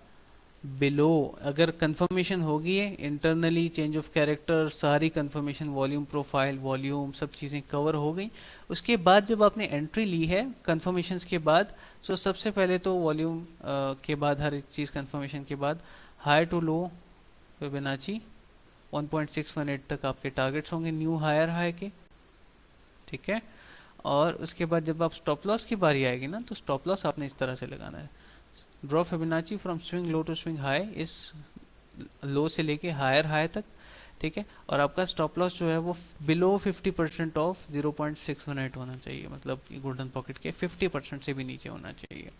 बिलो। अगर कंफर्मेशन होगी है इंटरनली, चेंज ऑफ कैरेक्टर, सारी कंफर्मेशन, वॉल्यूम प्रोफाइल, वॉल्यूम, सब चीज़ें कवर हो गई, उसके बाद जब आपने एंट्री ली है कंफर्मेशंस के बाद, सो सबसे पहले तो वॉल्यूम के बाद, हर एक चीज़ कंफर्मेशन के बाद, हाई टू लो फिबोनाची 1.618 तक आपके टारगेट्स होंगे न्यू हायर हाई के, ठीक है। और उसके बाद जब आप स्टॉप लॉस की बारी आएगी ना, तो स्टॉप लॉस आपने इस तरह से लगाना है, draw Fibonacci from swing low to swing high, इस लो से लेके हायर हाई तक, ठीक है। और आपका स्टॉप लॉस जो है वो बिलो 50% ऑफ 0.618 होना चाहिए, मतलब गोल्डन पॉकेट के 50% से भी नीचे होना चाहिए।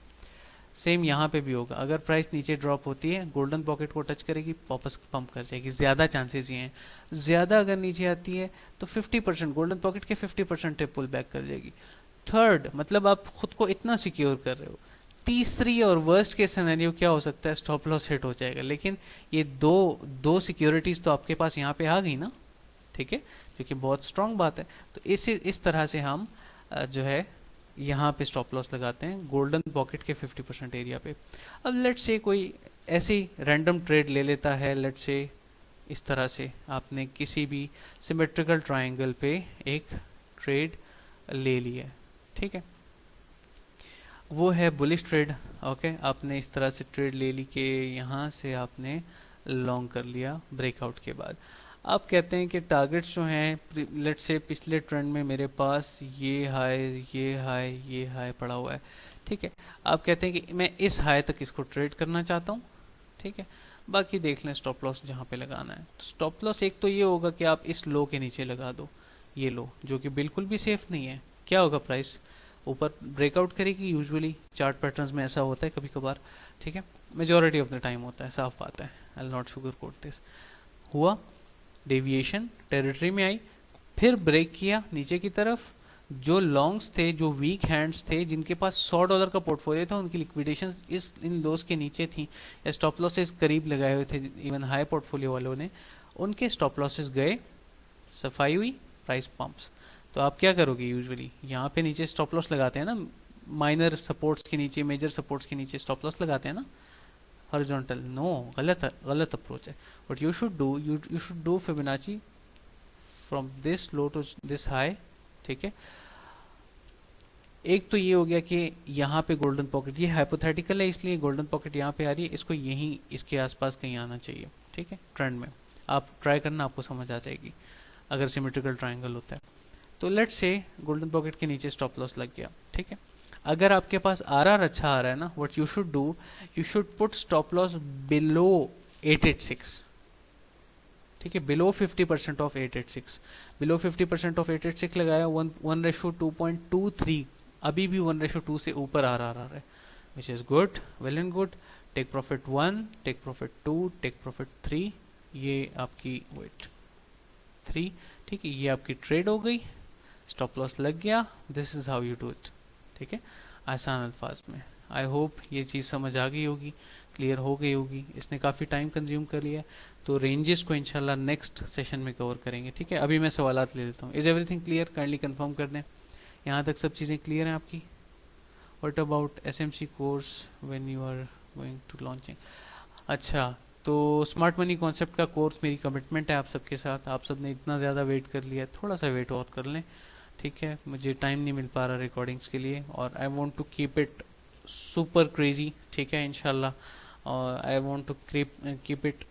सेम यहाँ पे भी होगा, अगर प्राइस नीचे ड्रॉप होती है, गोल्डन पॉकेट को टच करेगी, वापस पंप कर जाएगी, ज़्यादा चांसेस ये हैं। ज़्यादा अगर नीचे आती है तो 50%, गोल्डन पॉकेट के 50% पुल बैक कर जाएगी। थर्ड, मतलब आप खुद को इतना सिक्योर कर रहे हो। तीसरी और वर्स्ट के सिनेरियो क्या हो सकता है, स्टॉप लॉस हिट हो जाएगा, लेकिन ये दो सिक्योरिटीज तो आपके पास यहाँ पे आ गई ना, ठीक है, जो कि बहुत स्ट्रांग बात है। तो इस तरह से हम जो है यहाँ पे स्टॉप लॉस लगाते हैं गोल्डन पॉकेट के 50% एरिया पे। अब लेट्स से कोई ऐसे रैंडम ट्रेड ले लेता है, लेट्स से इस तरह से आपने किसी भी सिमेट्रिकल ट्राइंगल पे एक ट्रेड ले लिया है, ठीक है, वो है बुलिश ट्रेड, ओके। आपने इस तरह से ट्रेड ले ली कि यहाँ से आपने लॉन्ग कर लिया ब्रेकआउट के बाद। आप कहते हैं कि टारगेट्स जो हैं, लेट्स से पिछले ट्रेंड में मेरे पास ये हाई ये हाई ये हाई पड़ा हुआ है, ठीक है। आप कहते हैं कि मैं इस हाई तक इसको ट्रेड करना चाहता हूँ, ठीक है। बाकी देख लें स्टॉप लॉस जहाँ पे लगाना है। तो स्टॉप लॉस एक तो ये होगा कि आप इस लो के नीचे लगा दो, ये लो जो कि बिल्कुल भी सेफ नहीं है। क्या होगा, प्राइस ऊपर ब्रेकआउट करेगी, यूजुअली चार्ट पैटर्न्स में ऐसा होता है कभी कभार, ठीक है, मेजॉरिटी ऑफ द टाइम होता है, साफ बात है, I will not sugar coat this. हुआ डेविएशन, टेरिटरी में आई, फिर ब्रेक किया नीचे की तरफ, जो लॉन्ग्स थे, जो वीक हैंड्स थे, जिनके पास $100 का पोर्टफोलियो था, उनकी लिक्विडेशन इन लोस के नीचे थी, या स्टॉप लॉसेस करीब लगाए हुए थे, इवन हाई पोर्टफोलियो वालों ने, उनके स्टॉप लॉसेस गए, सफाई हुई, प्राइस पंप्स। तो आप क्या करोगे, यूजुअली यहाँ पे नीचे स्टॉप लॉस लगाते हैं ना, माइनर सपोर्ट्स के नीचे, मेजर सपोर्ट्स के नीचे स्टॉप लॉस लगाते हैं ना, हॉरिजॉन्टल। नो, गलत अप्रोच है। What you should do, you should do Fibonacci from this low to this high, ठीक है। एक तो ये हो गया कि यहाँ पे गोल्डन पॉकेट, ये हाइपोथेटिकल है इसलिए गोल्डन पॉकेट यहाँ पे आ रही है, इसको यहीं इसके आसपास कहीं आना चाहिए, ठीक है, ट्रेंड में। आप ट्राई करना, आपको समझ आ जाएगी अगर सिमेट्रिकल ट्रायंगल होता है। तो लेट्स से गोल्डन पॉकेट के नीचे स्टॉप लॉस लग गया, ठीक है। अगर आपके पास आरआर अच्छा आ रहा है ना, what you should do, you should put stop loss below 886, ठीक है, बिलो 50% ऑफ 886। बिलो 50% ऑफ 886 लगाया, 1:2.23, अभी भी 1:2 से ऊपर आ रहा है, which is good, well and good. Take profit 1, take profit 2, take profit 3, ये आपकी वेट 3, ठीक है, ये आपकी ट्रेड हो गई, स्टॉप लॉस लग गया। This is how you do it, ठीक है, आसान अल्फाज में। आई होप ये चीज़ समझ आ गई होगी, क्लियर हो गई होगी। इसने काफ़ी टाइम कंज्यूम कर लिया, तो रेंजेस को इंशाल्लाह नेक्स्ट सेशन में कवर करेंगे, ठीक है। अभी मैं सवालात ले लेता हूँ। Is everything clear, kindly confirm कर दें, यहाँ तक सब चीज़ें क्लियर हैं आपकी। What about SMC course when you are going to launching. अच्छा, तो स्मार्ट मनी कॉन्सेप्ट का कोर्स मेरी कमिटमेंट है आप सबके साथ। आप सब ने इतना ज़्यादा वेट कर लिया, थोड़ा सा वेट और कर लें, ठीक है। मुझे टाइम नहीं मिल पा रहा रिकॉर्डिंग्स के लिए, और I want to keep it super crazy, ठीक है, इंशाल्लाह। और I want to keep it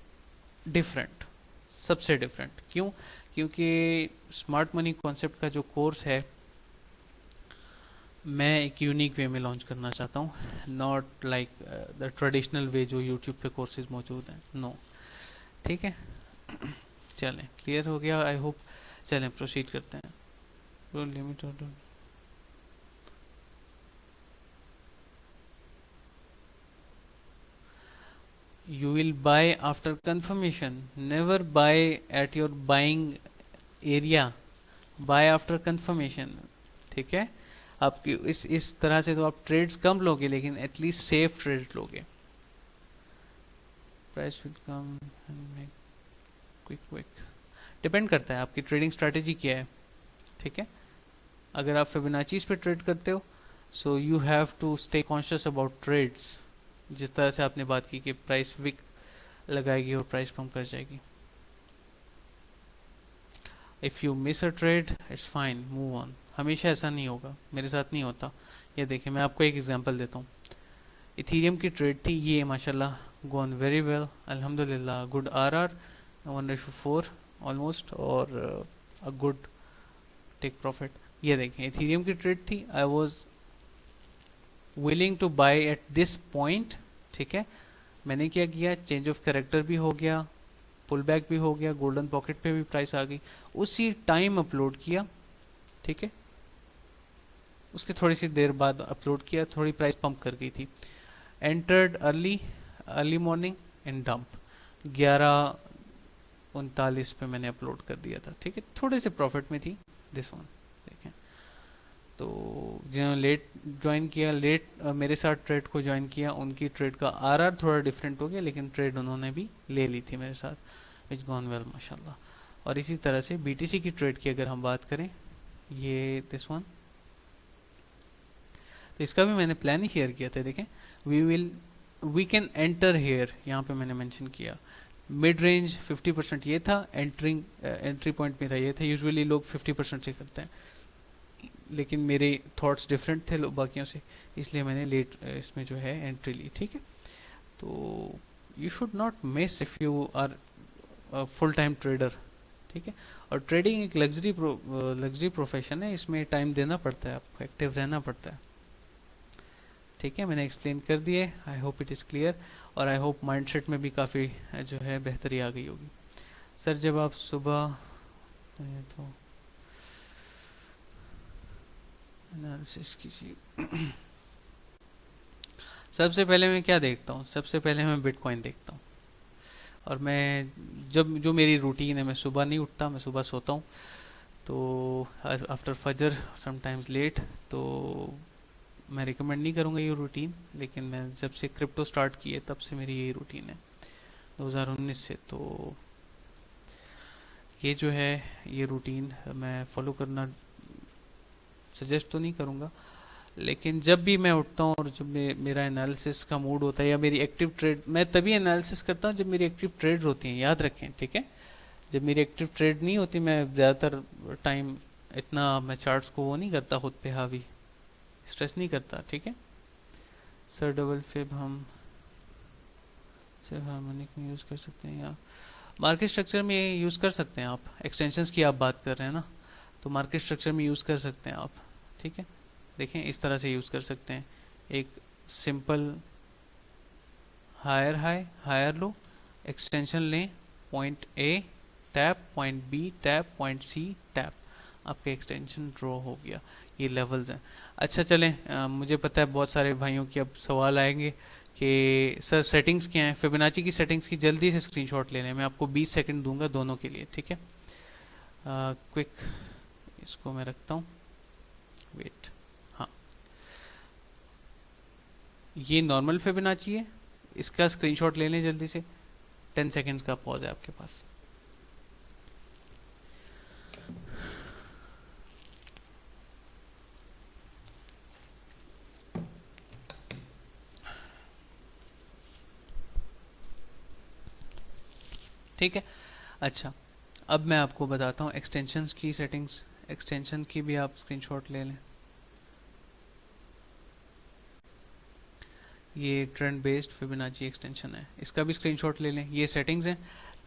different, सबसे डिफरेंट। क्यों? क्योंकि स्मार्ट मनी कॉन्सेप्ट का जो कोर्स है, मैं एक यूनिक वे में लॉन्च करना चाहता हूँ, not like the traditional way जो यूट्यूब पे कोर्सेज मौजूद हैं, नो, ठीक है। चलें, क्लियर हो गया आई होप। चलें प्रोसीड करते हैं। Limit order, you will buy after confirmation, never buy at your buying area, buy after confirmation, ठीक है। आपकी इस तरह से तो आप ट्रेड्स कम लोगे, लेकिन एटलीस्ट सेफ ट्रेड लोगे। Price will come and make quick, depend करता है आपकी ट्रेडिंग स्ट्रेटेजी क्या है, ठीक है। अगर आप फिबोनाचीज पे ट्रेड करते हो, so you have to stay conscious about trades, जिस तरह से आपने बात की कि प्राइस विक लगाएगी और प्राइस कम कर जाएगी। If you miss a trade, it's fine, move on. हमेशा ऐसा नहीं होगा, मेरे साथ नहीं होता। ये देखिए, मैं आपको एक एग्जांपल देता हूँ। इथीरियम की ट्रेड थी, ये माशाल्लाह गॉन वेरी वेल, अल्हम्दुलिल्लाह, गुड आरआर 1:4 ऑलमोस्ट, और अ गुड टेक प्रॉफिट। ये देखें, इथीरियम की ट्रेड थी, I was willing to buy at this point, ठीक है। मैंने क्या किया, चेंज ऑफ कैरेक्टर भी हो गया, पुल बैक भी हो गया, गोल्डन पॉकेट पे भी प्राइस आ गई, उसी टाइम अपलोड किया, ठीक है। उसके थोड़ी सी देर बाद अपलोड किया, थोड़ी प्राइस पंप कर गई थी। एंटर्ड अर्ली मॉर्निंग इन डंप, 11:39 पे मैंने अपलोड कर दिया था, ठीक है। थोड़े से प्रॉफिट में थी दिस वन, देखें। तो जिन्होंने लेट ज्वाइन किया, मेरे साथ ट्रेड को ज्वाइन किया, उनकी ट्रेड का आरआर थोड़ा डिफरेंट हो गया, लेकिन ट्रेड उन्होंने भी ले ली थी मेरे साथ, विच गॉन वेल माशाल्लाह। और इसी तरह से बीटीसी की ट्रेड की अगर हम बात करें, ये दिस वन, तो इसका भी मैंने प्लान ही शेयर किया था, देखें। वी कैन एंटर हेयर, यहाँ पे मैंने मेंशन किया। मिड रेंज 50% ये था, एंट्री पॉइंट मेरा ये था। यूजुअली लोग 50% से करते हैं, लेकिन मेरे थॉट्स डिफरेंट थे बाकियों से, इसलिए मैंने लेट इसमें जो है एंट्री ली, ठीक है। तो you should not miss if you are full time trader, ठीक है। और ट्रेडिंग एक लग्जरी प्रोफेशन है, इसमें टाइम देना पड़ता है, आपको एक्टिव रहना पड़ता है, ठीक है। मैंने एक्सप्लेन कर दिए, आई होप इट इज़ क्लियर, और आई होप माइंडसेट में भी काफ़ी जो है बेहतरी आ गई होगी। सर जब आप सुबह तो एनालिसिस कीजिए। सबसे पहले मैं क्या देखता हूँ, सबसे पहले मैं बिटकॉइन देखता हूँ। और मैं जो मेरी रूटीन है, मैं सुबह नहीं उठता, मैं सुबह सोता हूँ, तो आफ्टर फजर समटाइम्स लेट, तो मैं रिकमेंड नहीं करूँगा ये रूटीन, लेकिन मैं जब से क्रिप्टो स्टार्ट किए तब से मेरी यही रूटीन है, 2019 से। तो ये जो है ये रूटीन मैं फॉलो करना सजेस्ट तो नहीं करूँगा, लेकिन जब भी मैं उठता हूँ और जब मेरा एनालिसिस का मूड होता है या मेरी एक्टिव ट्रेड, मैं तभी एनालिसिस करता हूँ जब मेरी एक्टिव ट्रेड्स होती हैं, याद रखें, ठीक है। जब मेरी एक्टिव ट्रेड नहीं होती, मैं ज़्यादातर टाइम इतना मैं चार्ट्स को वो नहीं करता, खुद पे हावी स्ट्रेस नहीं करता, ठीक है। सर डबल फिब हम सिर्फ हार्मोनिक में यूज़ कर सकते हैं या मार्केट स्ट्रक्चर में यूज़ कर सकते हैं आप। एक्सटेंशंस की आप बात कर रहे हैं ना, तो मार्केट स्ट्रक्चर में यूज़ कर सकते हैं आप, ठीक है। देखें इस तरह से यूज़ कर सकते हैं, एक simple higher high higher low extension लें, point A tap, point B tap, point C tap, आपका एक्सटेंशन ड्रॉ हो गया। ये लेवल्स हैं। अच्छा चलें, मुझे पता है बहुत सारे भाइयों के अब सवाल आएंगे कि सर सेटिंग्स क्या हैं। फिबोनाची की सेटिंग्स की जल्दी से स्क्रीनशॉट ले लें, मैं आपको 20 सेकंड दूंगा दोनों के लिए, ठीक है। क्विक इसको मैं रखता हूँ, वेट, हाँ ये नॉर्मल फिबोनाची है, इसका स्क्रीनशॉट ले लें जल्दी से। 10 सेकंड्स का पॉज है आपके पास। ठीक है। अच्छा, अब मैं आपको बताता हूँ एक्सटेंशंस की सेटिंग्स। एक्सटेंशन की भी आप स्क्रीनशॉट ले लें। ये ट्रेंड बेस्ड फिबोनाची एक्सटेंशन है, इसका भी स्क्रीनशॉट ले लें। ये सेटिंग्स हैं।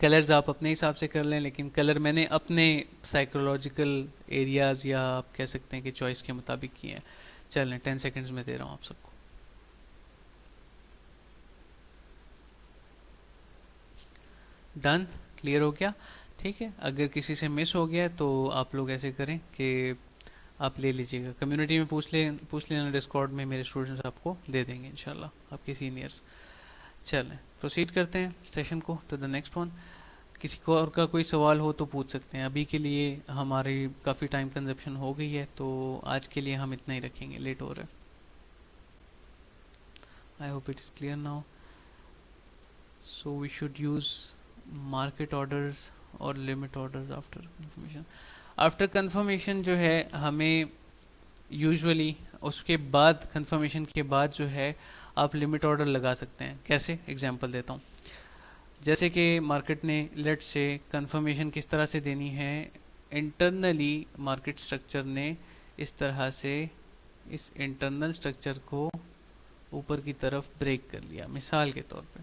कलर्स आप अपने हिसाब से कर लें, लेकिन कलर मैंने अपने साइकोलॉजिकल एरियाज या आप कह सकते हैं कि चॉइस के मुताबिक किए हैं। चलें 10 सेकंड्स में दे रहा हूँ आप सबको। डन, क्लियर हो गया, ठीक है। अगर किसी से मिस हो गया तो आप लोग ऐसे करें कि आप ले लीजिएगा, कम्युनिटी में पूछ लेना, डिस्कॉर्ड में मेरे स्टूडेंट्स आपको दे देंगे इंशाल्लाह, आपके सीनियर्स। चलें प्रोसीड करते हैं सेशन को टू द नेक्स्ट वन। किसी को और का कोई सवाल हो तो पूछ सकते हैं। अभी के लिए हमारी काफ़ी टाइम कंजप्शन हो गई है, तो आज के लिए हम इतना ही रखेंगे, लेट हो रहा है। I hope it is clear now. So we should use market orders और limit orders after confirmation. After confirmation जो है हमें यूजुअली उसके बाद, कंफर्मेशन के बाद जो है आप लिमिट ऑर्डर लगा सकते हैं। कैसे, एग्जांपल देता हूँ। जैसे कि मार्केट ने लेट से कंफर्मेशन किस तरह से देनी है, इंटरनली मार्केट स्ट्रक्चर ने इस तरह से इस इंटरनल स्ट्रक्चर को ऊपर की तरफ ब्रेक कर लिया, मिसाल के तौर पे,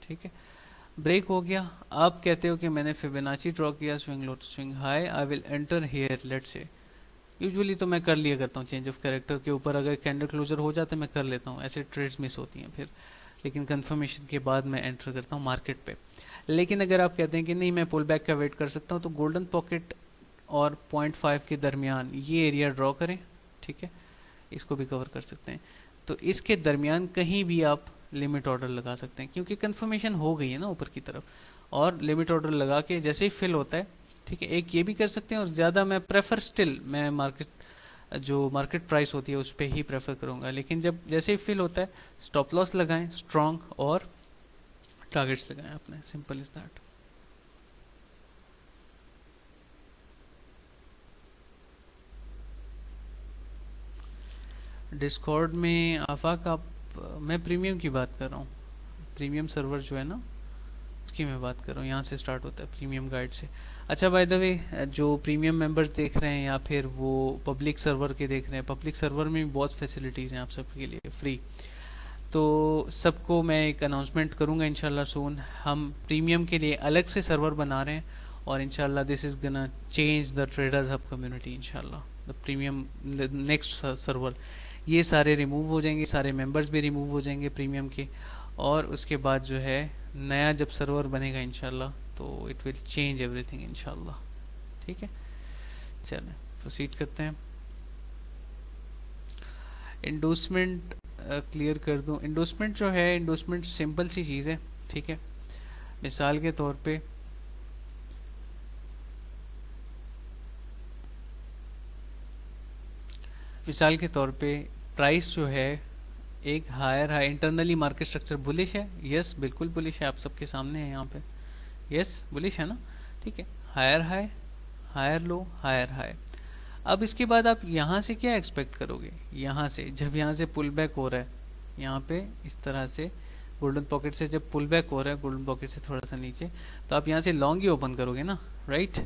ठीक है। ब्रेक हो गया, आप कहते हो कि मैंने फिबोनाची ड्रॉ किया, swing low to swing high, I will enter here let say. Usually तो मैं कर लिया करता हूँ चेंज ऑफ कैरेक्टर के ऊपर, अगर कैंडल क्लोजर हो जाता है मैं कर लेता हूँ, ऐसे ट्रेड्स मिस होती हैं फिर, लेकिन कंफर्मेशन के बाद मैं एंटर करता हूँ मार्केट पे। लेकिन अगर आप कहते हैं कि नहीं मैं पुल बैक का वेट कर सकता हूँ, तो गोल्डन पॉकेट और 0.5 के दरमियान ये एरिया ड्रॉ करें, ठीक है, इसको भी कवर कर सकते हैं। तो इसके दरमियान कहीं भी आप लिमिट ऑर्डर लगा सकते हैं, क्योंकि कंफर्मेशन हो गई है ना ऊपर की तरफ, और लिमिट ऑर्डर लगा के जैसे ही फिल होता है, ठीक है, एक ये भी कर सकते हैं। और ज़्यादा मैं प्रेफर स्टिल मैं जो मार्केट प्राइस होती है उस पर ही प्रेफर करूँगा, लेकिन जब जैसे ही फिल होता है स्टॉप लॉस लगाएं स्ट्रॉन्ग, और टारगेट्स लगाएं अपने, सिंपल इज दैट। डिस्कॉर्ड में आफाक आप, मैं प्रीमियम की बात कर रहा हूँ, प्रीमियम सर्वर जो है ना उसकी मैं बात कर रहा हूँ, यहाँ से स्टार्ट होता है प्रीमियम गाइड से। अच्छा बाय द वे, जो प्रीमियम मेंबर्स देख रहे हैं या फिर वो पब्लिक सर्वर के देख रहे हैं, पब्लिक सर्वर में भी बहुत फैसिलिटीज़ हैं आप सबके लिए फ्री। तो सबको मैं एक अनाउंसमेंट करूँगा इंशाल्लाह सून, हम प्रीमियम के लिए अलग से सर्वर बना रहे हैं, और इंशाल्लाह दिस इज़ गना change the traders hub community इंशाल्लाह। द प्रीमियम नेक्स्ट सर्वर, ये सारे रिमूव हो जाएंगे, सारे मेंबर्स भी रिमूव हो जाएंगे प्रीमियम के, और उसके बाद जो है नया जब सर्वर बनेगा इंशाल्लाह तो इट विल चेंज एवरीथिंग इंशाल्लाह, ठीक है। चलें प्रोसीड करते हैं। इंडोसमेंट क्लियर कर दूं। इंडोसमेंट जो है, इंडोसमेंट सिंपल सी चीज़ है, ठीक है। मिसाल के तौर पे प्राइस जो है एक higher high, internally market structure bullish है, यस बिल्कुल बुलिश है, आप सबके सामने है यहाँ पे, यस बुलिश है ना, ठीक है। Higher high, higher low, higher high. अब इसके बाद आप यहाँ से क्या एक्सपेक्ट करोगे? यहाँ से जब यहाँ से पुल बैक हो रहा है, यहाँ पे इस तरह से गोल्डन पॉकेट से जब पुल बैक हो रहा है, गोल्डन पॉकेट से थोड़ा सा नीचे, तो आप यहाँ से लॉन्ग ही ओपन करोगे ना, राइट?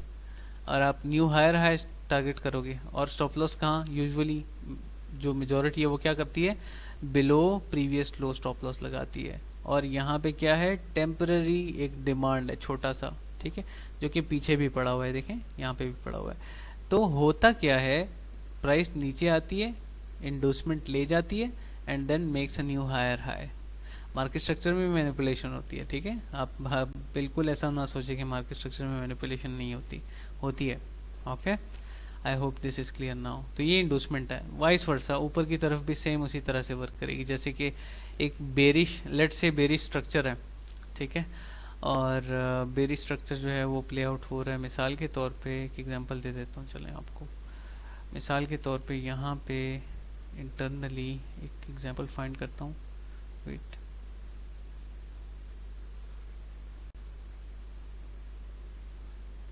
और आप न्यू हायर हाई टारगेट करोगे। और स्टॉप लॉस कहाँ यूजुअली जो मेजोरिटी है वो क्या करती है? बिलो प्रीवियस लो स्टॉप लॉस लगाती है। और यहाँ पे क्या है? टेम्पररी एक डिमांड है छोटा सा, ठीक है, जो कि पीछे भी पड़ा हुआ है, देखें यहाँ पे भी पड़ा हुआ है। तो होता क्या है? प्राइस नीचे आती है, इंडोसमेंट ले जाती है, and then makes a new higher high. Market structure में मैनिपुलेशन होती है, ठीक है। आप बिल्कुल ऐसा ना सोचे कि मार्केट स्ट्रक्चर में मैनिपुलेशन नहीं होती, होती है। Okay, I hope this is clear now. तो ये इंडोसमेंट है। वाइस वर्सा ऊपर की तरफ भी सेम उसी तरह से वर्क करेगी, जैसे कि एक बेरिश, लेट से बेरिश स्ट्रक्चर है, ठीक है, और बेरिश स्ट्रक्चर जो है वो प्ले आउट हो रहा है। मिसाल के तौर पे एक एग्जांपल दे देता हूँ, चलें आपको। मिसाल के तौर पे यहाँ पे इंटरनली एक एग्जांपल फाइंड करता हूँ, wait.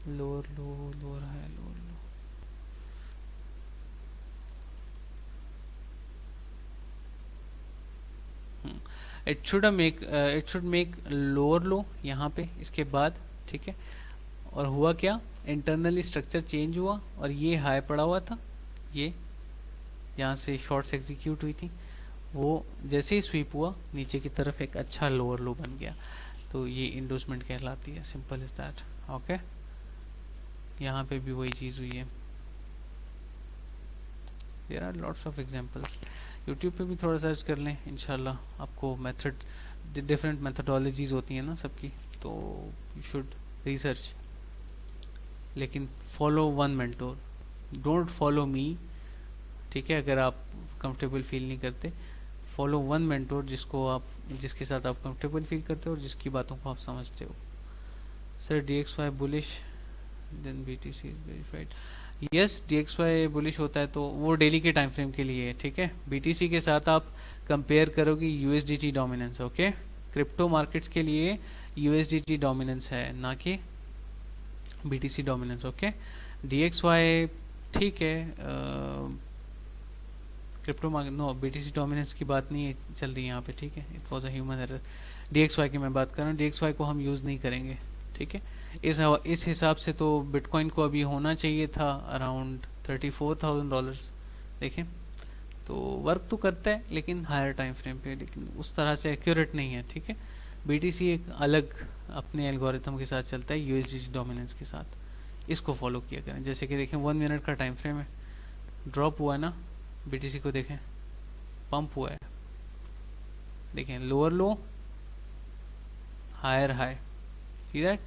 Lower low, lower high, lower low, it should make lower low यहाँ पे इसके बाद, ठीक है। और हुआ क्या? इंटरनली स्ट्रक्चर चेंज हुआ और ये हाई पड़ा हुआ था, ये यहाँ से शॉर्ट्स एग्जीक्यूट हुई थी, वो जैसे ही स्वीप हुआ नीचे की तरफ एक अच्छा लोअर लो बन गया। तो ये इंडोसमेंट कहलाती है, सिंपल इज दैट। ओके, यहाँ पे भी वही चीज़ हुई है। There are lots of examples. YouTube पे भी थोड़ा सर्च कर लें, इंशाल्लाह आपको मेथड, डिफरेंट मेथडोलॉजीज होती हैं ना सबकी, तो यू शुड रिसर्च। लेकिन follow one mentor, don't follow me, ठीक है। अगर आप कंफर्टेबल फील नहीं करते, फॉलो वन मेंटोर जिसके साथ आप कंफर्टेबल फील करते हो और जिसकी बातों को आप समझते हो। Sir DXY bullish, then BTC is verified. Yes, DXY bullish होता है तो वो डेली के टाइम फ्रेम के लिए है, ठीक है। BTC के साथ आप कंपेयर करोगे USDT dominance, okay. Crypto markets के लिए USDT डोमिनेंस है, ना कि BTC डोमिनेंस, ओके। DXY ठीक है, crypto market no, BTC dominance की बात नहीं चल रही है यहाँ पे, ठीक है। It was a human error. DXY की मैं बात कर रहा हूँ, DXY को हम यूज़ नहीं करेंगे, ठीक है। इस हिसाब से तो बिटकॉइन को अभी होना चाहिए था अराउंड $34,000, देखें। तो वर्क तो करता है लेकिन हायर टाइम फ्रेम पे, लेकिन उस तरह से एक्यूरेट नहीं है, ठीक है। BTC एक अलग अपने एल्गोरिथम के साथ चलता है, USDT डोमिनेंस के साथ। इसको फॉलो किया करें। जैसे कि देखें 1 मिनट का टाइम फ्रेम है, ड्रॉप हुआ है ना, BTC को देखें, पंप हुआ है, देखें lower low, higher high, see that,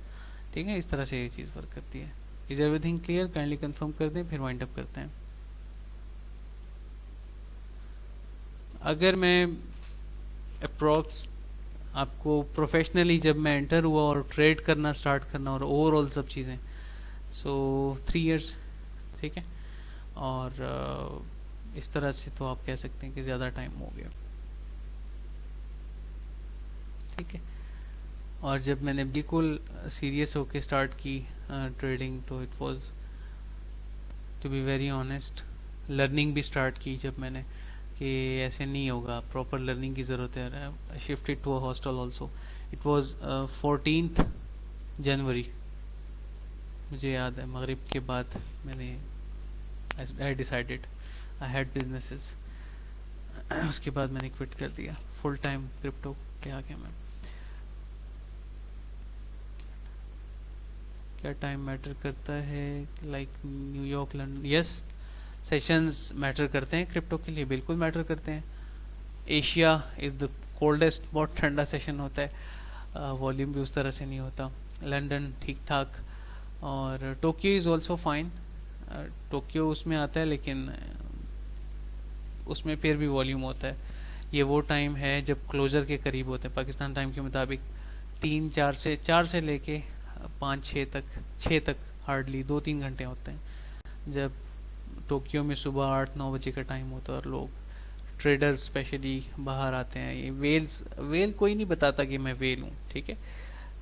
ठीक है। इस तरह से ये चीज़ वर्क करती है। Is everything clear? Kindly confirm कर दें, फिर वाइंड अप करते हैं। अगर मैं अप्रॉक्स आपको प्रोफेशनली जब मैं एंटर हुआ और ट्रेड करना स्टार्ट करना और ओवरऑल सब चीज़ें, सो 3 इयर्स, ठीक है। और इस तरह से तो आप कह सकते हैं कि ज़्यादा टाइम हो गया, ठीक है। और जब मैंने बिल्कुल सीरियस होके स्टार्ट की ट्रेडिंग, तो it was to be very honest, learning भी स्टार्ट की जब मैंने, कि ऐसे नहीं होगा, प्रॉपर लर्निंग की ज़रूरत है। Shifted to a hostel also. It was 14th January, मुझे याद है, मगरिब के बाद मैंने I decided, I had businesses. उसके बाद मैंने क्विट कर दिया फुल टाइम क्रिप्टो के आगे मैं। क्या टाइम मैटर करता है? Like New York, London? Yes, sessions matter करते हैं क्रिप्टो के लिए, बिल्कुल मैटर करते हैं। एशिया इज़ द कोल्डेस्ट, बहुत ठंडा सेशन होता है, वॉल्यूम भी उस तरह से नहीं होता। लंदन ठीक ठाक, और Tokyo is also fine. Tokyo उसमें आता है, लेकिन उसमें फिर भी वॉल्यूम होता है। ये वो टाइम है जब क्लोजर के करीब होते हैं, पाकिस्तान टाइम के मुताबिक 4 से लेके 5-6 तक, 6 तक हार्डली 2-3 घंटे होते हैं, जब टोक्यो में सुबह 8-9 बजे का टाइम होता है और लोग ट्रेडर्स स्पेशली बाहर आते हैं। ये वेल कोई नहीं बताता कि मैं वेल हूँ, ठीक है।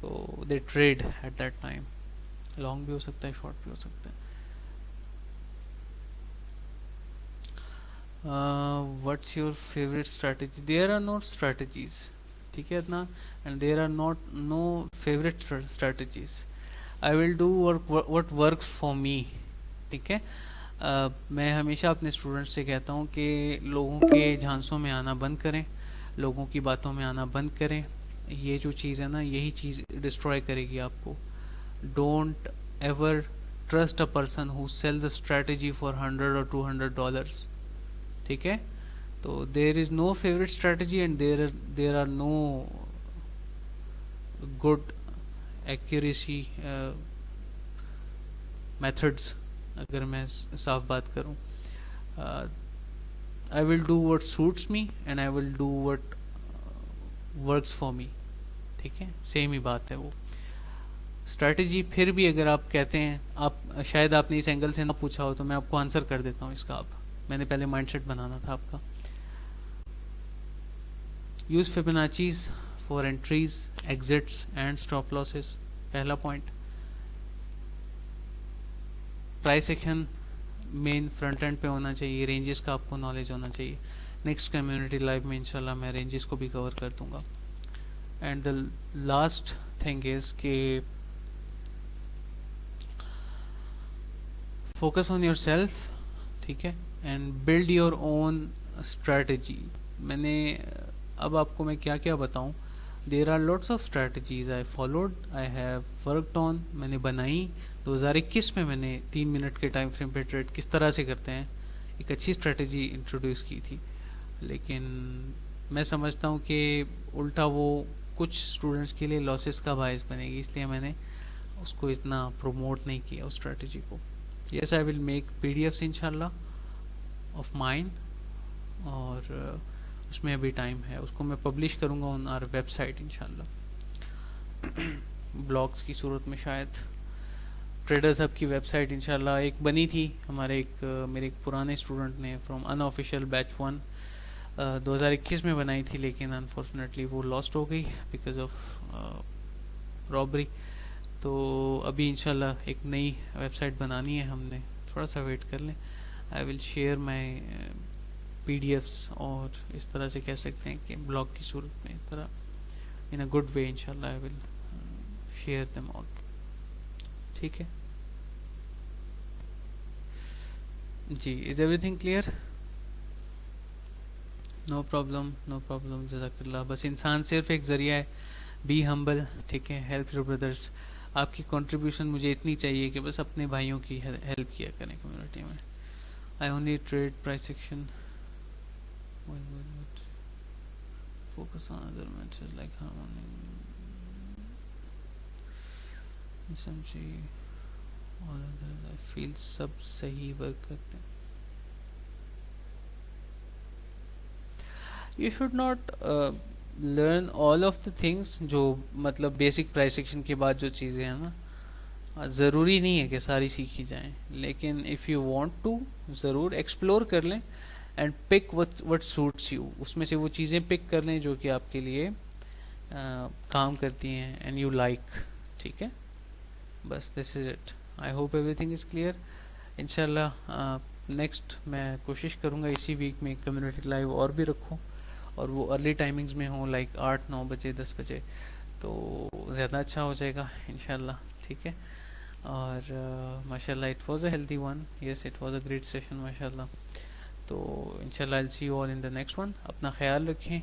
तो they trade at that time. Long भी हो सकता है, शॉर्ट भी हो सकता है। What's your favourite strategy? There are not strategies, ठीक है इतना, and there are not no favourite strategies. I will do what work for me, ठीक है। मैं हमेशा अपने स्टूडेंट्स से कहता हूँ कि लोगों के झांसों में आना बंद करें, लोगों की बातों में आना बंद करें। ये जो चीज़ है ना, यही चीज़ डिस्ट्रॉय करेगी आपको। Don't ever trust a person who sells a strategy for $100 or $200, ठीक है। तो there is no favourite strategy and there are no good accuracy methods, अगर मैं साफ बात करूं। I will do what suits me and I will do what works for me, ठीक है, सेम ही बात है वो। स्ट्रैटेजी फिर भी अगर आप कहते हैं, आप शायद आपने इस एंगल से ना पूछा हो तो मैं आपको आंसर कर देता हूँ इसका। आप मैंने पहले माइंडसेट बनाना था आपका। Use Fibonaccis for entries, exits and stop losses, पहला point. Price action main front end पे होना चाहिए, रेंजेस का आपको नॉलेज होना चाहिए। नेक्स्ट कम्युनिटी लाइव में इंशाल्लाह मैं रेंजेस को भी कवर कर दूंगा। And the last thing is कि फोकस ऑन योर सेल्फ, ठीक है, and build your own strategy. मैंने अब आपको मैं क्या क्या बताऊं, there are lots of strategies I followed, I have worked on, मैंने बनाई। 2021 में मैंने 3 मिनट के टाइम फ्रेम पे ट्रेड किस तरह से करते हैं एक अच्छी स्ट्रैटेजी इंट्रोड्यूस की थी, लेकिन मैं समझता हूँ कि उल्टा वो कुछ स्टूडेंट्स के लिए लॉसेस का बायस बनेगी, इसलिए मैंने उसको इतना प्रोमोट नहीं किया उस स्ट्रैटेजी को। Yes, I will make PDFs इंशाल्लाह ऑफ माइन, और उसमें अभी टाइम है, उसको मैं पब्लिश करूँगा ऑन आवर वेबसाइट इंशाल्लाह ब्लॉग्स की सूरत में। शायद ट्रेडर्स हब की वेबसाइट इंशाल्लाह एक बनी थी, हमारे मेरे एक पुराने स्टूडेंट ने फ्रॉम अनऑफिशियल बैच 1 2021 में बनाई थी, लेकिन अनफॉर्चुनेटली वो लॉस्ट हो गई बिकॉज ऑफ रॉबरी। तो अभी इंशाल्लाह एक नई वेबसाइट बनानी है हमने, थोड़ा सा वेट कर लें। आई विल शेयर माई पीडीएफ्स, और इस तरह से कह सकते हैं कि ब्लॉग की सूरत में, इस तरह इन अ गुड वे इंशाल्लाह I will share them all, ठीक है जी। Is everything clear? No problem, no problem, जज़ाकल्लाह। बस इंसान सिर्फ एक ज़रिया है, बी हम्बल, ठीक है, हेल्प योर ब्रदर्स। आपकी कंट्रीब्यूशन मुझे इतनी चाहिए कि बस अपने भाइयों की हेल्प किया करें कम्युनिटी में। I only trade price action, focus on other matters like harmony, SMC और अदर। आई फील सब सही वर्क करते हैं। You should not learn all of the things, जो मतलब बेसिक प्राइस एक्शन के बाद जो चीज़ें हैं ना, ज़रूरी नहीं है कि सारी सीखी जाएं, लेकिन इफ़ यू वांट टू ज़रूर एक्सप्लोर कर लें and pick what suits you. उसमें से वो चीज़ें पिक कर लें जो कि आपके लिए काम करती हैं एंड यू लाइक, ठीक है। बस this is it. I hope everything is clear. इंशाल्लाह नेक्स्ट मैं कोशिश करूँगा इसी वीक में कम्युनिटी लाइव और भी रखूँ, और वो अर्ली टाइमिंग्स में हो, लाइक 8-9 बजे 10 बजे, तो ज़्यादा अच्छा हो जाएगा इंशाल्लाह, ठीक है। और माशाल्लाह it was a healthy one, yes it was a great session माशाल्लाह। तो इंशाल्लाह I will see you all in the next one. अपना ख्याल रखें,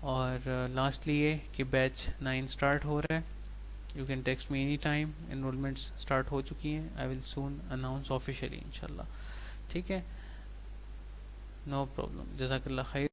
और लास्टली ये कि बैच 9 स्टार्ट हो रहा है, you can text me any time, enrolments start हो चुकी हैं, I will soon announce officially इंशाल्लाह, ठीक है, नो प्रॉब्लम, जज़ाकल्लाह खैर।